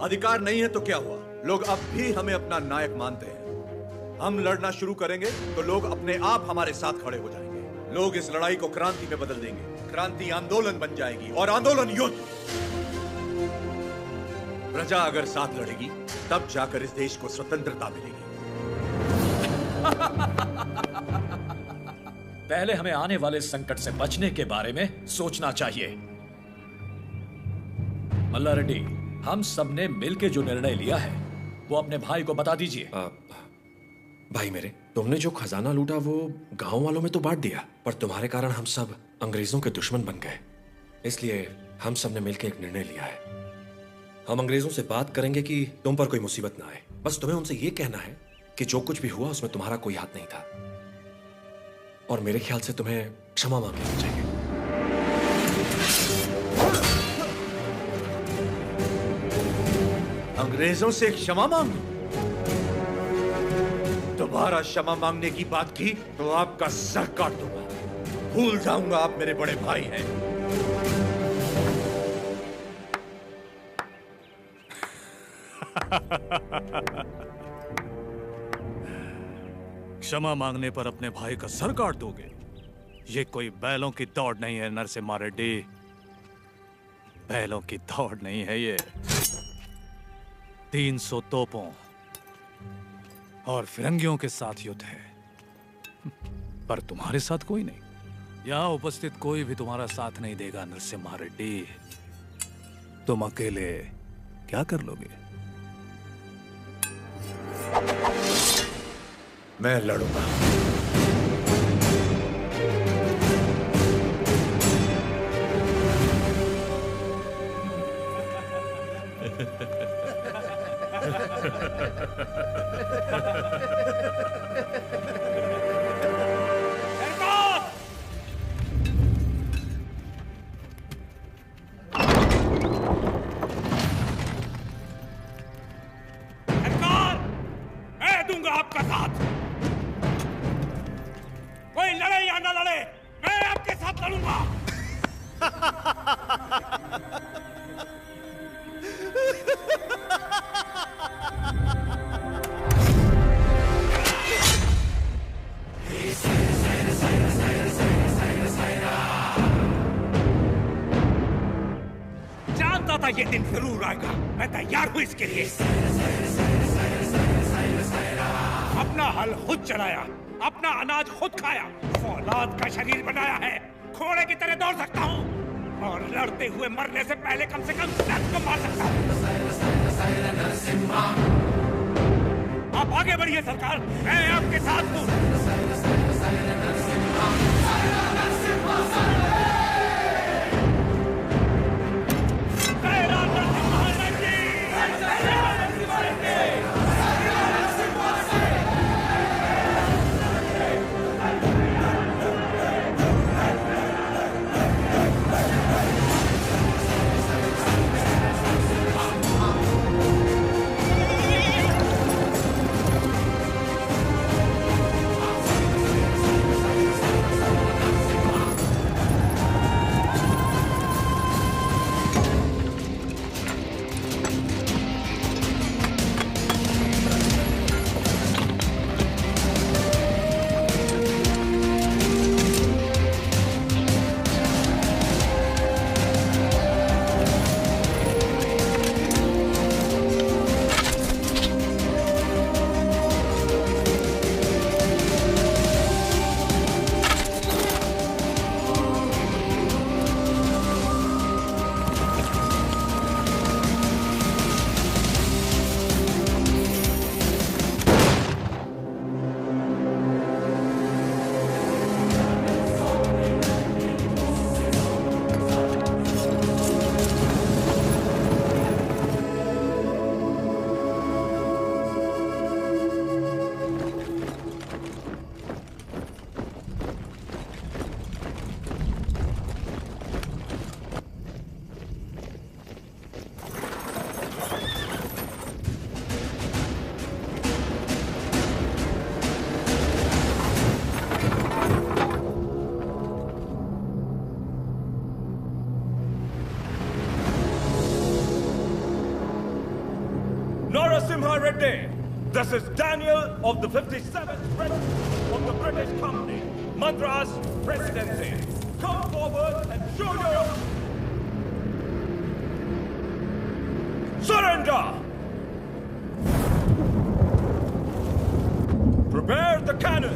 अधिकार नहीं है तो क्या हुआ? लोग अब भी हमें अपना नायक मानते हैं। हम लड़ना शुरू करेंगे तो लोग अपने आप हमारे साथ खड़े हो जाएंगे। लोग इस लड़ाई को क्रांति में बदल देंगे। क्रांति आंदोलन बन जाएगी और आंदोलन युद्ध। प्रजा अगर साथ लड़ेगी तब जाकर इस देश को स्वतंत्रता मिलेगी। पहले हमें आने वाले संकट से बचने के बारे में सोचना चाहिए। मल्ला रेड्डी, हम सबने मिलकर जो निर्णय लिया है वो अपने भाई को बता दीजिए। भाई मेरे, तुमने जो खजाना लूटा वो गांव वालों में तो बांट दिया, पर तुम्हारे कारण हम सब अंग्रेजों के दुश्मन बन गए। इसलिए हम सब ने मिलकर एक निर्णय लिया है। हम अंग्रेजों से बात करेंगे कि तुम पर कोई मुसीबत ना आए। बस तुम्हें उनसे यह कहना है कि जो कुछ भी हुआ उसमें तुम्हारा कोई हाथ नहीं था, और मेरे ख्याल से तुम्हें क्षमा मांग लेनी चाहिए। अंग्रेजों से क्षमा मांग? दोबारा क्षमा मांगने की बात की तो आपका सर काट दूंगा। भूल जाऊंगा आप मेरे बड़े भाई हैं। क्षमा मांगने पर अपने भाई का सर काट दोगे? ये कोई बैलों की दौड़ नहीं है नरसिम्हा रेड्डी। बैलों की दौड़ नहीं है ये। 300 तोपों और फिरंगियों के साथ युद्ध है, पर तुम्हारे साथ कोई नहीं। यहां उपस्थित कोई भी तुम्हारा साथ नहीं देगा नरसिम्हा रेड्डी। तुम अकेले क्या कर लोगे? मैं लड़ूंगा। मैं दूंगा आपका साथ। कोई लड़े या ना लड़े, मैं आपके साथ लड़ूंगा। जानता था ये दिन जरूर आएगा। मैं तैयार हूं इसके लिए। अपना हल खुद चलाया, अपना अनाज खुद खाया, फौलाद का शरीर बनाया है। घोड़े की तरह दौड़ सकता हूँ और लड़ते हुए मरने से पहले कम से कम 10 को मार सकता हूँ। आप आगे बढ़िए सरकार, मैं आपके साथ हूँ। Narasimha Reddy, this is Daniel of the 57th Regiment of the British Company. Madras Presidency. Come forward and show your surrender. Prepare the cannon.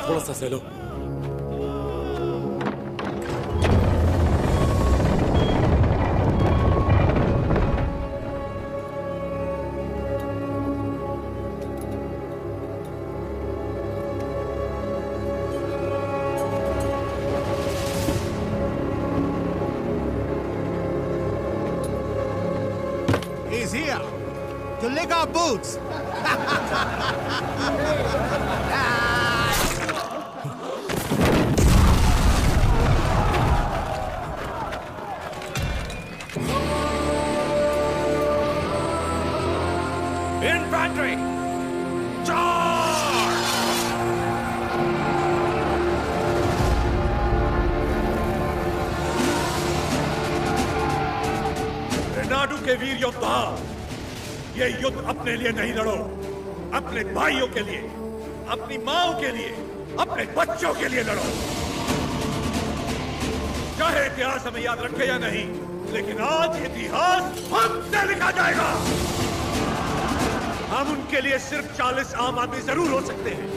थोड़ा सा सह लो। He's here to lick our boots. Infantry! Charge! Renadu के वीर योद्धा, ये युद्ध अपने लिए नहीं लड़ो, अपने भाइयों के लिए, अपनी माओं के लिए, अपने बच्चों के लिए लड़ो। चाहे इतिहास हमें याद रखे या नहीं, लेकिन आज इतिहास हमसे लिखा जाएगा। हम उनके लिए सिर्फ 40 आम आदमी जरूर हो सकते हैं,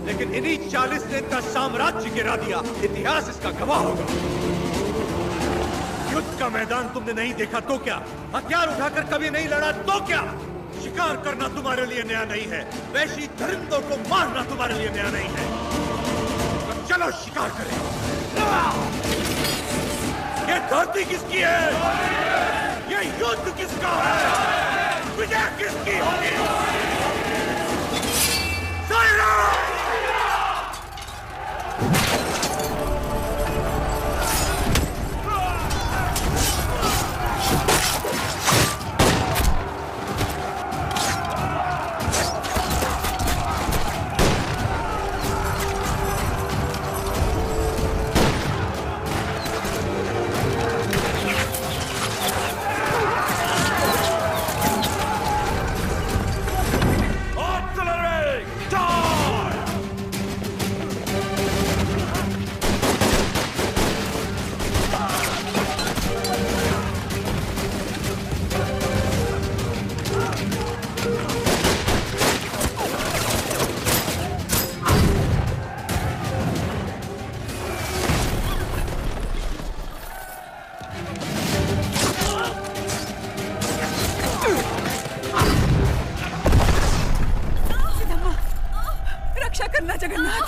लेकिन इन्हीं 40 ने इतना साम्राज्य गिरा दिया, इतिहास इसका गवाह होगा। युद्ध का मैदान तुमने नहीं देखा तो क्या, हथियार उठाकर कभी नहीं लड़ा तो क्या, शिकार करना तुम्हारे लिए नया नहीं है, वैशी दरिंदों को मारना तुम्हारे लिए नया नहीं है। तो चलो शिकार करें। ये धरती किसकी है? ये युद्ध किसका है? विजय किसकी होगी? रक्षा करना जगन्नाथ।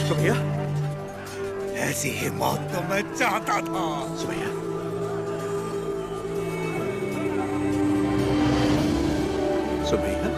सुबैया, ऐसी ही मौत तो मैं चाहता था। सुबैया, सुबैया,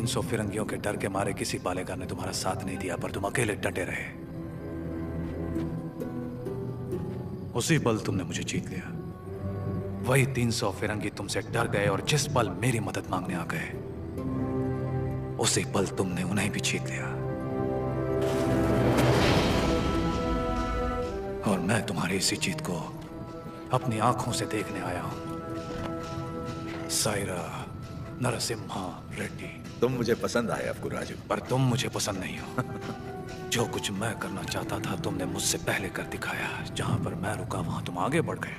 सौ फिरंगियों के डर के मारे किसी पालेगार ने तुम्हारा साथ नहीं दिया, पर तुम अकेले डटे रहे। उसी पल तुमने मुझे जीत लिया। वही 300 फिरंगी तुमसे डर गए और जिस पल मेरी मदद मांगने आ गए, उसी पल तुमने उन्हें भी जीत लिया। और मैं तुम्हारी इसी जीत को अपनी आंखों से देखने आया हूं। सायरा नरसिम्हा रेड्डी। तुम मुझे पसंद आए अफगू राजू, पर तुम मुझे पसंद नहीं हो। जो कुछ मैं करना चाहता था तुमने मुझसे पहले कर दिखाया। जहां पर मैं रुका वहां तुम आगे बढ़ गए,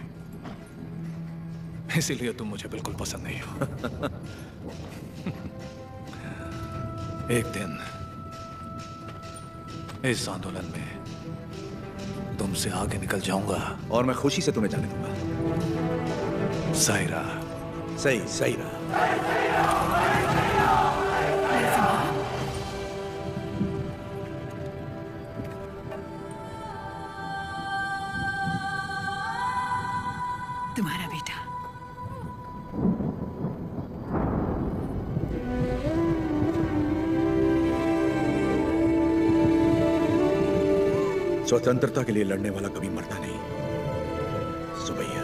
इसीलिए तुम मुझे बिल्कुल पसंद नहीं हो। एक दिन इस आंदोलन में तुमसे आगे निकल जाऊंगा और मैं खुशी से तुम्हें जाने दूंगा। सायरा, सही सायरा। तुम्हारा बेटा। स्वतंत्रता के लिए लड़ने वाला कभी मरता नहीं। सुबैया,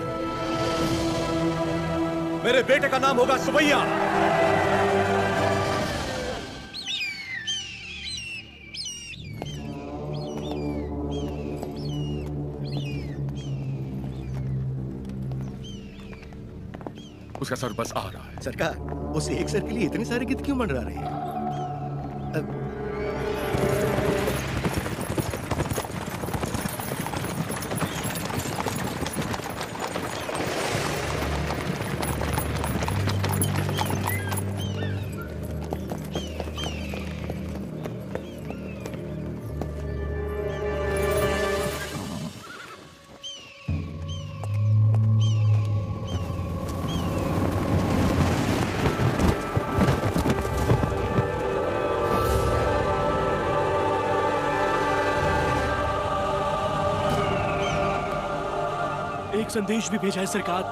मेरे बेटे का नाम होगा सुबैया। उसका सर बस आ रहा है। सरकार, उस एक सर के लिए इतने सारे गीत क्यों मंडरा रहे हैं? एक संदेश भी भेजा है सरकार।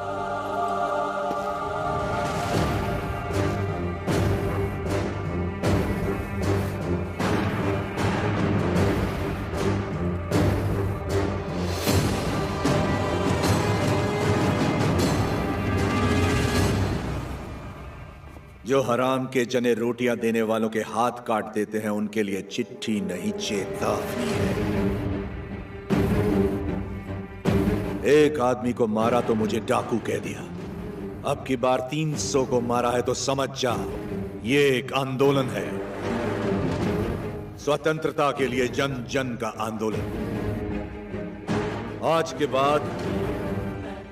जो हराम के जने रोटियां देने वालों के हाथ काट देते हैं, उनके लिए चिट्ठी नहीं चेतावनी है। एक आदमी को मारा तो मुझे डाकू कह दिया, अब की बार 300 को मारा है तो समझ जा, ये एक आंदोलन है। स्वतंत्रता के लिए जन जन का आंदोलन। आज के बाद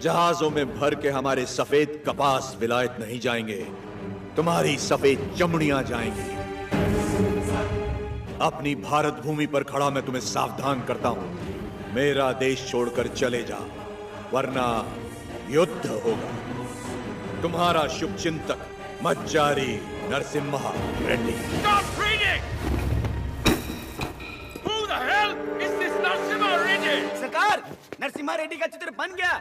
जहाजों में भर के हमारे सफेद कपास विलायत नहीं जाएंगे, तुम्हारी सफेद चमड़ियां जाएंगी। अपनी भारत भूमि पर खड़ा मैं तुम्हें सावधान करता हूं, मेरा देश छोड़कर चले जा, वरना युद्ध होगा। तुम्हारा शुभचिंतक मज्जारी Narasimha Reddy. Stop reading! Who the hell is this Narasimha Reddy? सरकार, नरसिम्हा रेड्डी का चित्र बन गया।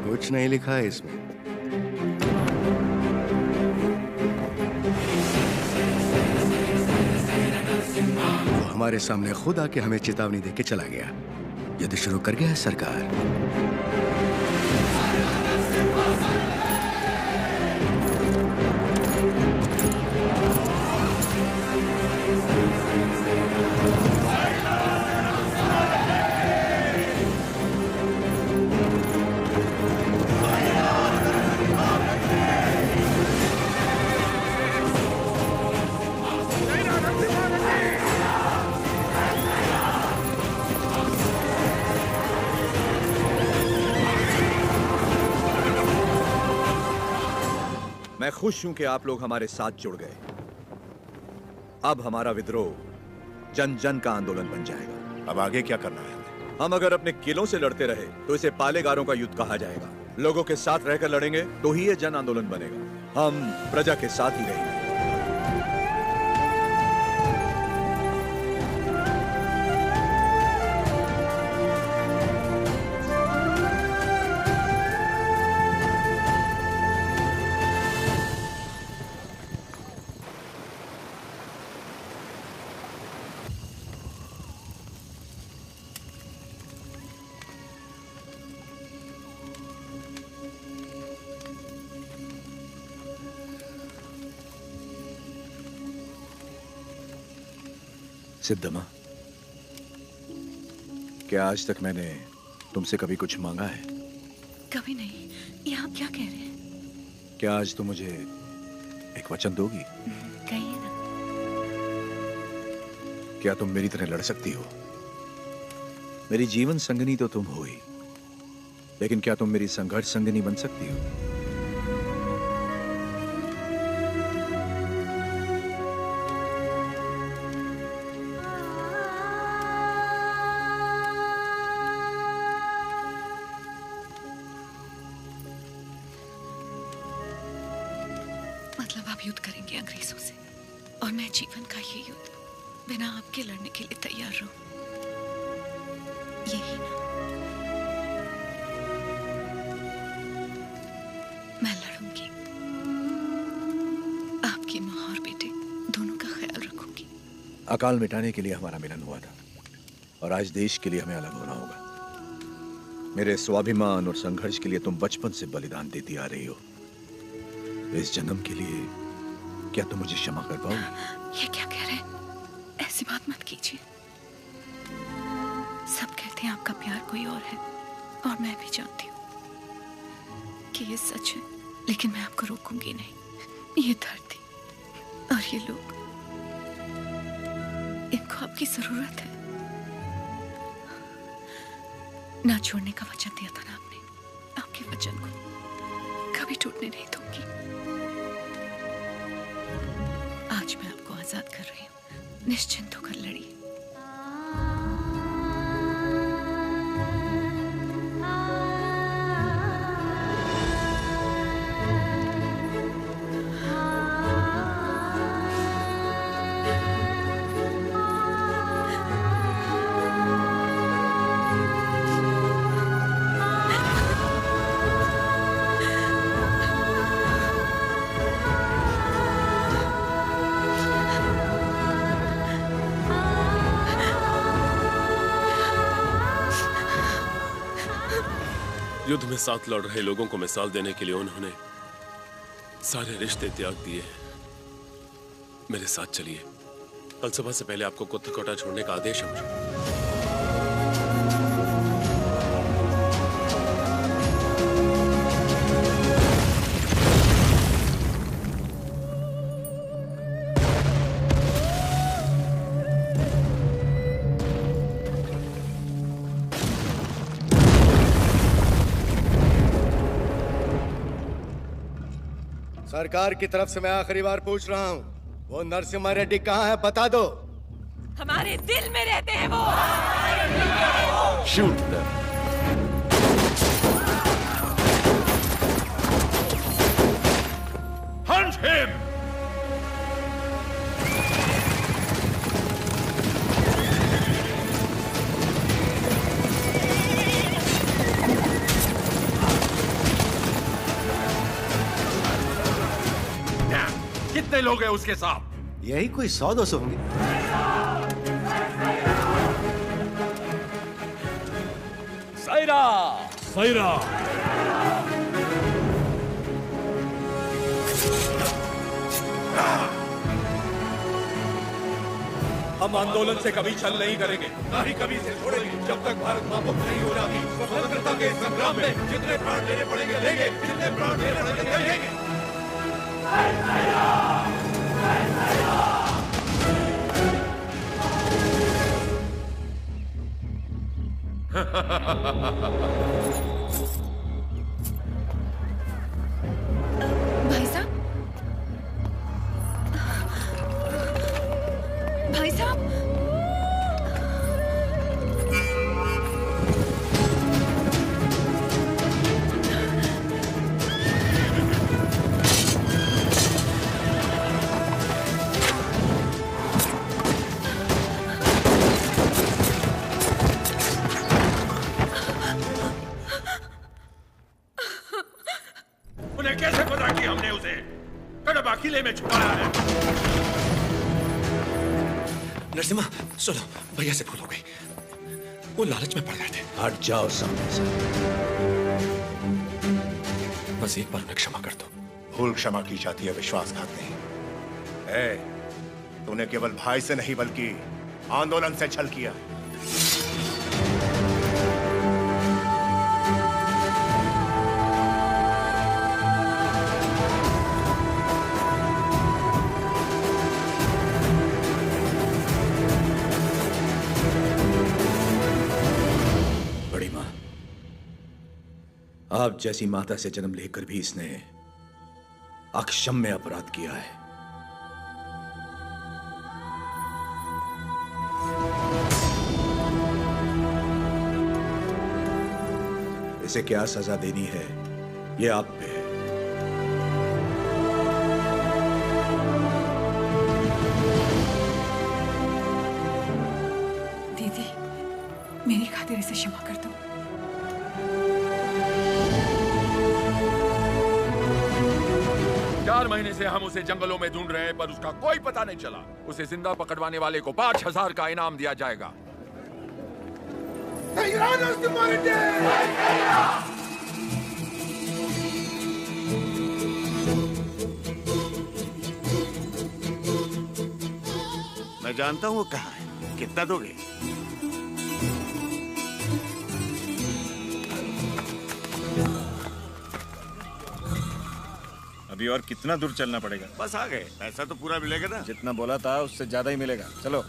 कुछ नहीं लिखा है इसमें। वो हमारे सामने खुद आके हमें चेतावनी देके चला गया। युद्ध शुरू कर गया है सरकार। मैं खुश हूं कि आप लोग हमारे साथ जुड़ गए। अब हमारा विद्रोह जन जन का आंदोलन बन जाएगा। अब आगे क्या करना है? हम अगर अपने किलों से लड़ते रहे तो इसे पालेगारों का युद्ध कहा जाएगा। लोगों के साथ रहकर लड़ेंगे तो ही ये जन आंदोलन बनेगा। हम प्रजा के साथ ही रहेंगे। सिद्धमा, क्या आज तक मैंने तुमसे कभी कुछ मांगा है? कभी नहीं। ये आप क्या कह रहे हैं? क्या आज तुम मुझे एक वचन दोगी? कहिए ना। क्या तुम मेरी तरह लड़ सकती हो? मेरी जीवन संगनी तो तुम हो ही, लेकिन क्या तुम मेरी संघर्ष संगनी बन सकती हो? मतलब आप युद्ध करेंगे अंग्रेजों से, और मैं जीवन का ये युद्ध बिना आपके लड़ने के लिए तैयार रहूं, यही ना? मैं लड़ूंगी, आपकी माँ और बेटे दोनों का ख्याल रखूंगी। अकाल मिटाने के लिए हमारा मिलन हुआ था, और आज देश के लिए हमें अलग होना होगा। मेरे स्वाभिमान और संघर्ष के लिए तुम बचपन से बलिदान देती आ रही हो। इस जन्म के लिए क्या तुम मुझे क्षमा कर पाओगी? ये क्या कह रहे हैं? ऐसी बात मत कीजिए। सब कहते हैं आपका प्यार कोई और है, और मैं भी जानती हूँ कि ये सच है, लेकिन मैं आपको रोकूंगी नहीं। ये धरती और ये लोग, इनको आपकी जरूरत है। ना छोड़ने का वचन दिया था ना आपने, आपके वचन को कभी टूटने नहीं दूंगी। आज मैं आपको आजाद कर रही हूँ, निश्चिंत होकर लड़िए। युद्ध में साथ लड़ रहे लोगों को मिसाल देने के लिए उन्होंने सारे रिश्ते त्याग दिए। मेरे साथ चलिए, कल सुबह से पहले आपको कुत्थकोटा छोड़ने का आदेश है मुझे। सरकार की तरफ से मैं आखिरी बार पूछ रहा हूँ, वो नरसिम्हा रेड्डी कहाँ है, बता दो। हमारे दिल में रहते हैं वो। Shoot them. Hunt him. कितने लोग हैं उसके साथ? यही कोई 100-200 होंगे। सायरा! सायरा! हम आंदोलन से कभी छल नहीं करेंगे, ना ही कभी इसे छोड़ेंगे जब तक भारत मां मुक्त नहीं हो जाती। स्वतंत्रता के संग्राम में जितने प्राण देने पड़ेंगे लेंगे, जितने प्राण देने पड़ेंगे लेंगे। भाई साहब, भाई साहब, उन्हें कैसे पता कि हमने उसे कड़बा किले में छुपाया है? नरसिम्हा सुनो, भैया से भूल हो गई, वो लालच में पड़ गए थे। हट जाओ सामने से। बस एक बार उन्हें क्षमा कर दो। भूल क्षमा की जाती है, विश्वासघात नहीं। तूने केवल भाई से नहीं बल्कि आंदोलन से छल किया। बड़ी माँ, आप जैसी माता से जन्म लेकर भी इसने अक्षम्य अपराध किया है। इसे क्या सजा देनी है, ये आप पे है। दीदी, मेरी खातिर इसे क्षमा कर दो। 4 महीने से हम उसे जंगलों में ढूंढ रहे हैं, पर उसका कोई पता नहीं चला। उसे जिंदा पकड़वाने वाले को 5000 का इनाम दिया जाएगा। मैं जानता हूँ वो कहाँ है। कितना दोगे? अभी और कितना दूर चलना पड़ेगा? बस आ गए। पैसा तो पूरा मिलेगा ना? जितना बोला था उससे ज्यादा ही मिलेगा। चलो।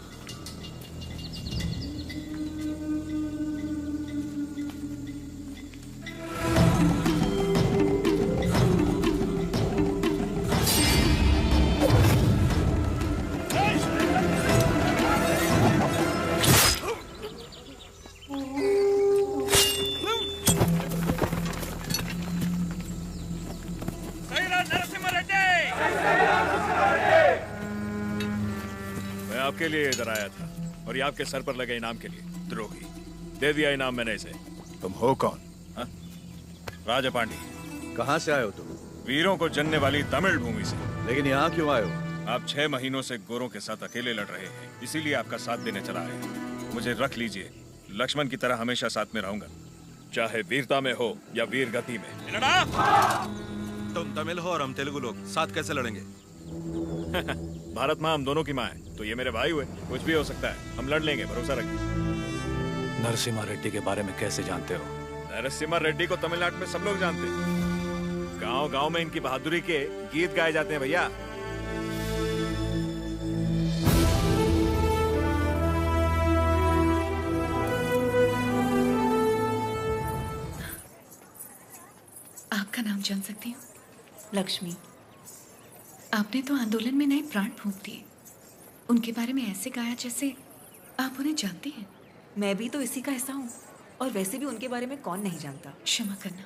आपके लिए इधर आया था और ये आपके सर पर लगे इनाम के लिए। द्रोही, दे दिया इनाम मैंने इसे। तुम हो कौन? राजा पांडे। कहाँ से आए हो तुम? वीरों को जनने वाली तमिल भूमि से। लेकिन यहाँ क्यों आए हो? आप 6 महीनों से गोरों के साथ अकेले लड़ रहे हैं, इसीलिए आपका साथ देने चला है। मुझे रख लीजिए, लक्ष्मण की तरह हमेशा साथ में रहूंगा, चाहे वीरता में हो या वीर गति में। तुम तमिल हो और हम तेलुगु लोग, साथ कैसे लड़ेंगे? भारत माँ हम दोनों की माँ है, तो ये मेरे भाई हुए। कुछ भी हो सकता है, हम लड़ लेंगे, भरोसा रखिए। नरसिम्हा रेड्डी के बारे में कैसे जानते हो? नरसिम्हा रेड्डी को तमिलनाडु में सब लोग जानते हैं। गांव-गांव में इनकी बहादुरी के गीत गाए जाते हैं भैया। आपका नाम जान सकती हूँ? लक्ष्मी। आपने तो आंदोलन में नए प्राण फूंक दिए। उनके बारे में ऐसे गाया जैसे आप उन्हें जानती हैं। मैं भी तो इसी का हिस्सा हूँ, और वैसे भी उनके बारे में कौन नहीं जानता। क्षमा करना,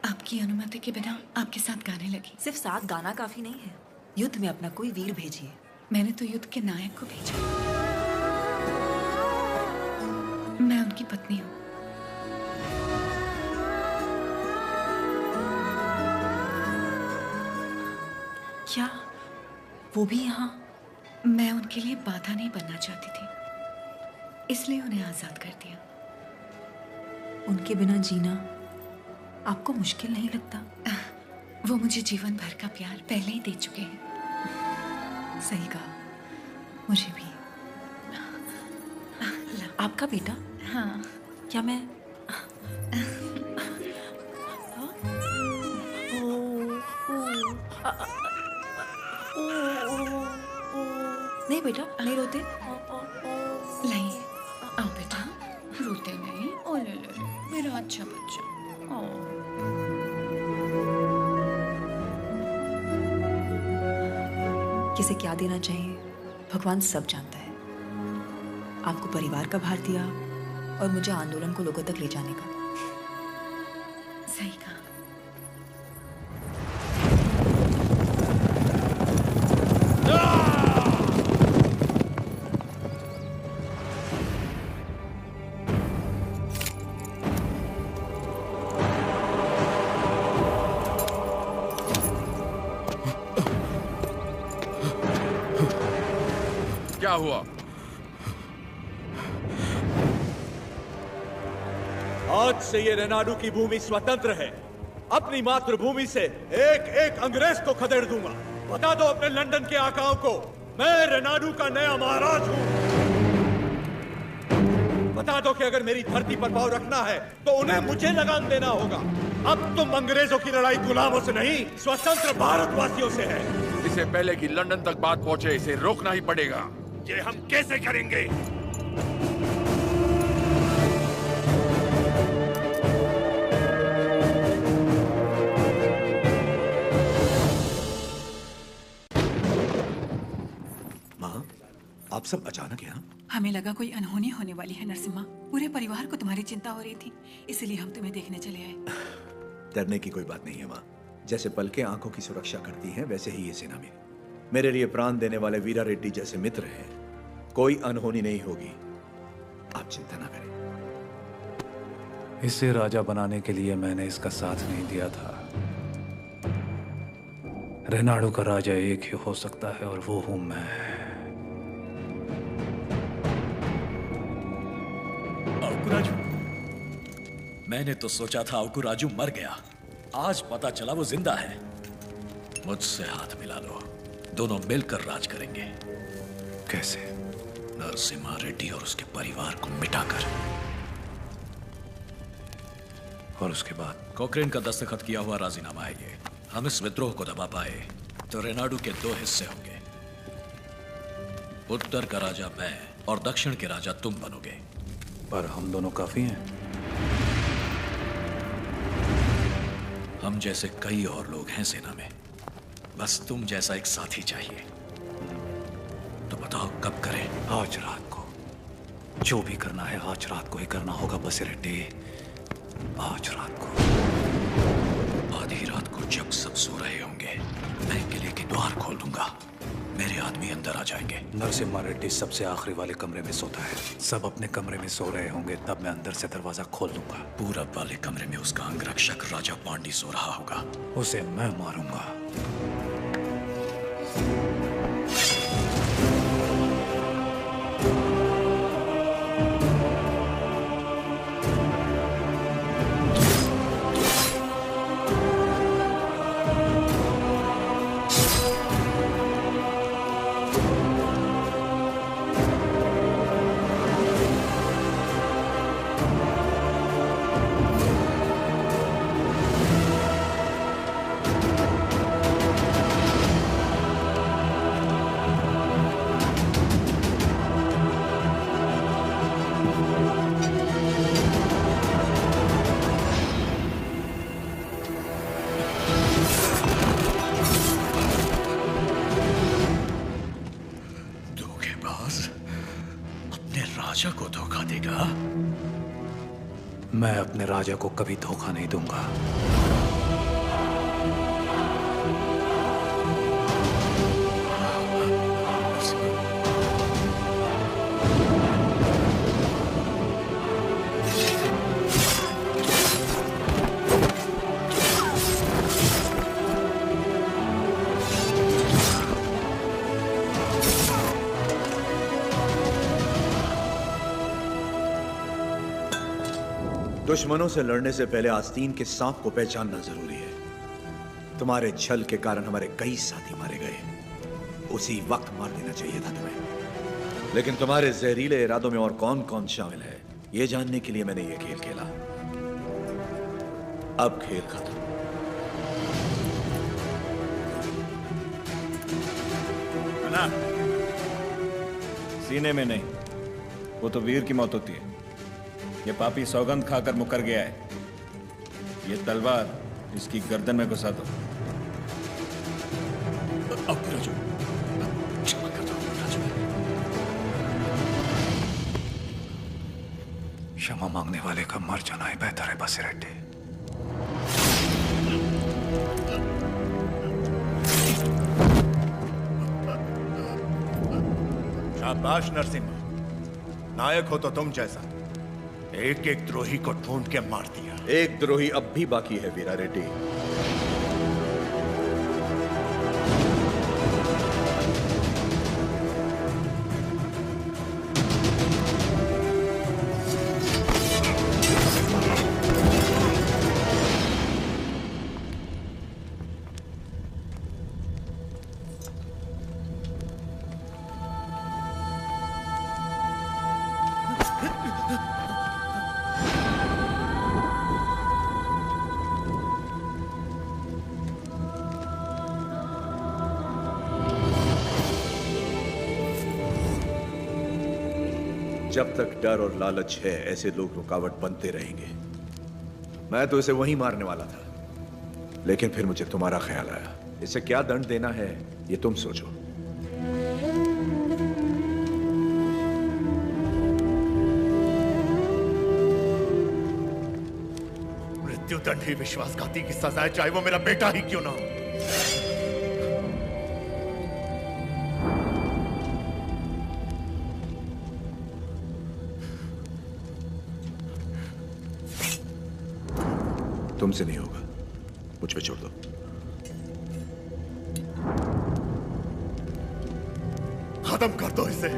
आपकी अनुमति के बिना आपके साथ गाने लगी। सिर्फ साथ गाना काफी नहीं है, युद्ध में अपना कोई वीर भेजिए। मैंने तो युद्ध के नायक को भेजा। मैं उनकी पत्नी हूँ। क्या वो भी यहाँ? मैं उनके लिए बाधा नहीं बनना चाहती थी, इसलिए उन्हें आजाद कर दिया। उनके बिना जीना आपको मुश्किल नहीं लगता? वो मुझे जीवन भर का प्यार पहले ही दे चुके हैं। सही कहा, मुझे भी। आपका बेटा? हाँ। क्या मैं नहीं बेटा, नहीं रोते? लाइए, आओ बेटा, रोते नहीं। ओ ले ले, मेरा अच्छा बच्चा। किसे क्या देना चाहिए भगवान सब जानता है। आपको परिवार का भार दिया और मुझे आंदोलन को लोगों तक ले जाने का। सही कहा। क्या हुआ? आज से ये रेनाडू की भूमि स्वतंत्र है। अपनी मातृभूमि से एक एक अंग्रेज को खदेड़ दूंगा। बता दो अपने लंदन के आकाओं को, मैं रेनाडू का नया महाराज हूं। बता दो कि अगर मेरी धरती पर पांव रखना है तो उन्हें मुझे लगान देना होगा। अब तुम अंग्रेजों की लड़ाई गुलामों से नहीं, स्वतंत्र भारतवासियों से है। इससे पहले कि लंदन तक बात पहुंचे, इसे रोकना ही पड़ेगा। ये हम कैसे करेंगे? माँ, आप सब अचानक यहाँ? हमें लगा कोई अनहोनी होने वाली है नरसिम्हा। पूरे परिवार को तुम्हारी चिंता हो रही थी, इसलिए हम तुम्हें देखने चले आए। डरने की कोई बात नहीं है माँ। जैसे पलकें आंखों की सुरक्षा करती हैं, वैसे ही ये सेना मेरे लिए प्राण देने वाले वीरा रेड्डी जैसे मित्र हैं। कोई अनहोनी नहीं होगी, आप चिंता ना करें। इसे राजा बनाने के लिए मैंने इसका साथ नहीं दिया था। रेनाडू का राजा एक ही हो सकता है और वो हूं मैं। राजू, मैंने तो सोचा था अवकु राजू मर गया, आज पता चला वो जिंदा है। मुझसे हाथ मिला लो, दोनों मिलकर राज करेंगे। कैसे? नरसिम्हा रेड्डी और उसके परिवार को मिटाकर। और उसके बाद? कोक्रेन का दस्तखत किया हुआ राजीनामा है ये। हम इस विद्रोह को दबा पाए तो रेनाडू के दो हिस्से होंगे। उत्तर का राजा मैं और दक्षिण के राजा तुम बनोगे। पर हम दोनों काफी हैं। हम जैसे कई और लोग हैं सेना में, बस तुम जैसा एक साथी चाहिए। तो बताओ कब करें? आज रात को। जो भी करना है आज रात को ही करना होगा बसिरेड्डी। आज रात को। आधी रात को जब सब सो रहे होंगे, मैं किले के द्वार खोल दूंगा। मेरे आदमी अंदर आ जाएंगे। नरसिम्हा रेड्डी सबसे आखिरी वाले कमरे में सोता है। सब अपने कमरे में सो रहे होंगे, तब मैं अंदर से दरवाजा खोल दूंगा। पूरब वाले कमरे में उसका अंगरक्षक राजा पांडी सो रहा होगा। उसे मैं मारूंगा। शहबाज अपने राजा को धोखा देगा? मैं अपने राजा को कभी धोखा नहीं दूंगा। दुश्मनों से लड़ने से पहले आस्तीन के सांप को पहचानना जरूरी है। तुम्हारे छल के कारण हमारे कई साथी मारे गए। उसी वक्त मार देना चाहिए था तुम्हें। लेकिन तुम्हारे जहरीले इरादों में और कौन कौन शामिल है, यह जानने के लिए मैंने यह खेल खेला। अब खेल खत्म। ना, सीने में नहीं, वो तो वीर की मौत होती है। ये पापी सौगंध खाकर मुकर गया है। ये तलवार इसकी गर्दन में घुसा दो। अब राजू, क्षमा कर दो राजू। क्षमा मांगने वाले का मर जाना ही बेहतर है बसिरेड्डी। शाबाश नरसिम्हा, नायक हो तो तुम जैसा। एक एक द्रोही को ढूंढ के मार दिया। एक द्रोही अब भी बाकी है वीरा रेड्डी। जब तक डर और लालच है, ऐसे लोग रुकावट बनते रहेंगे। मैं तो इसे वहीं मारने वाला था, लेकिन फिर मुझे तुम्हारा ख्याल आया। इसे क्या दंड देना है, ये तुम सोचो। मृत्युदंड ही विश्वासघाती की सजा है, चाहे वो मेरा बेटा ही क्यों ना हो। तुमसे नहीं होगा, मुझ पे छोड़ दो। खत्म कर दो इसे।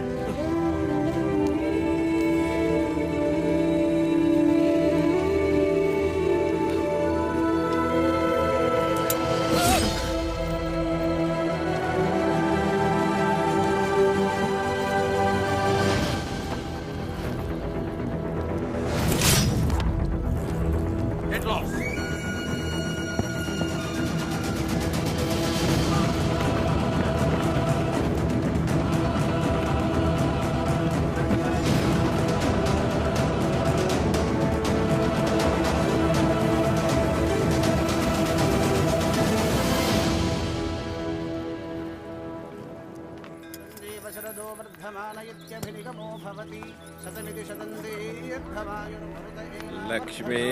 लक्ष्मी,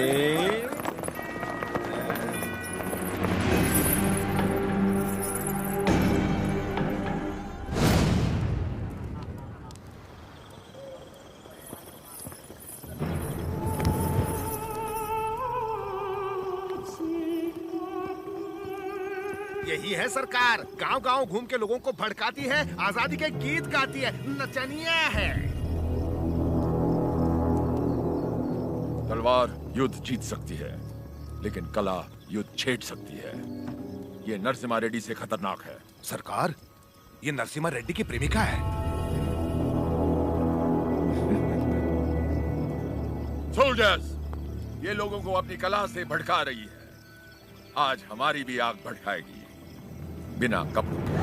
यही है सरकार, गांव-गांव घूम के लोगों को भड़काती है, आजादी के गीत गाती है, नचनिया है। तलवार युद्ध जीत सकती है, लेकिन कला युद्ध छेड़ सकती है। ये नरसिम्हा रेड्डी से खतरनाक है। सरकार, ये नरसिम्हा रेड्डी की प्रेमिका है। सोल्जर्स, ये लोगों को अपनी कला से भड़का रही है। आज हमारी भी आग भड़काएगी, बिना कपड़ों के।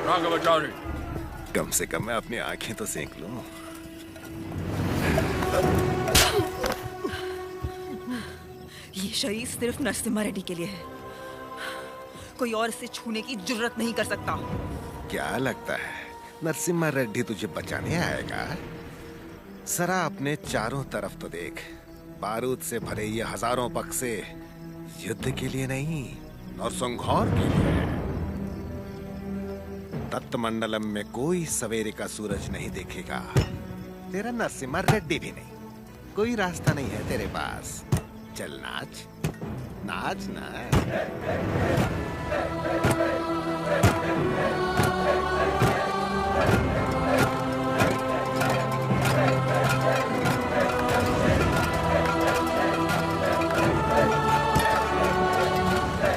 राघवाचार्य, कम से कम मैं अपनी आंखें तो सेंक लूं। ये शरीर सिर्फ नरसिम्हा रेड्डी के लिए है। कोई और इसे छूने की जुर्रत नहीं कर सकता। क्या लगता है नरसिम्हा रेड्डी तुझे बचाने आएगा? सरा अपने चारों तरफ तो देख, बारूद से भरे ये हजारों बक्से युद्ध के लिए नहीं और संघौर के लिए। तत्मंडलम में कोई सवेरे का सूरज नहीं देखेगा, तेरा नरसिम्हा रेड्डी भी नहीं। कोई रास्ता नहीं है तेरे पास। चल नाच नाच नाच।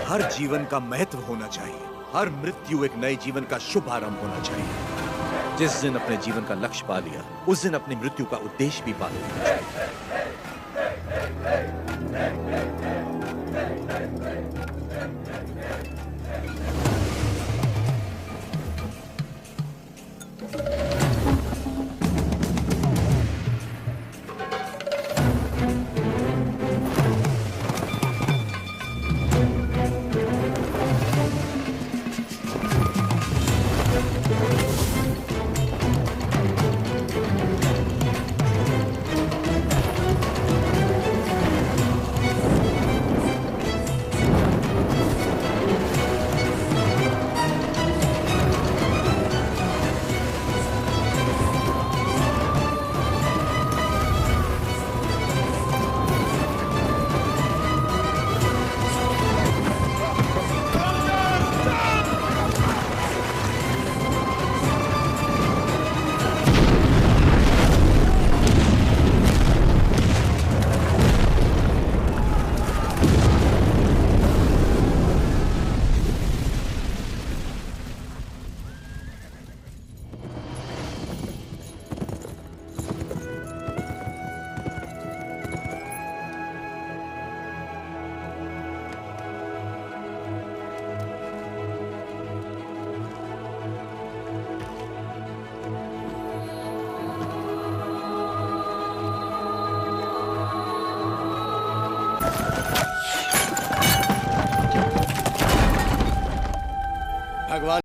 हर जीवन का महत्व होना चाहिए। हर मृत्यु एक नए जीवन का शुभ आरंभ होना चाहिए। जिस दिन अपने जीवन का लक्ष्य पा लिया, उस दिन अपनी मृत्यु का उद्देश्य भी पा लेना चाहिए।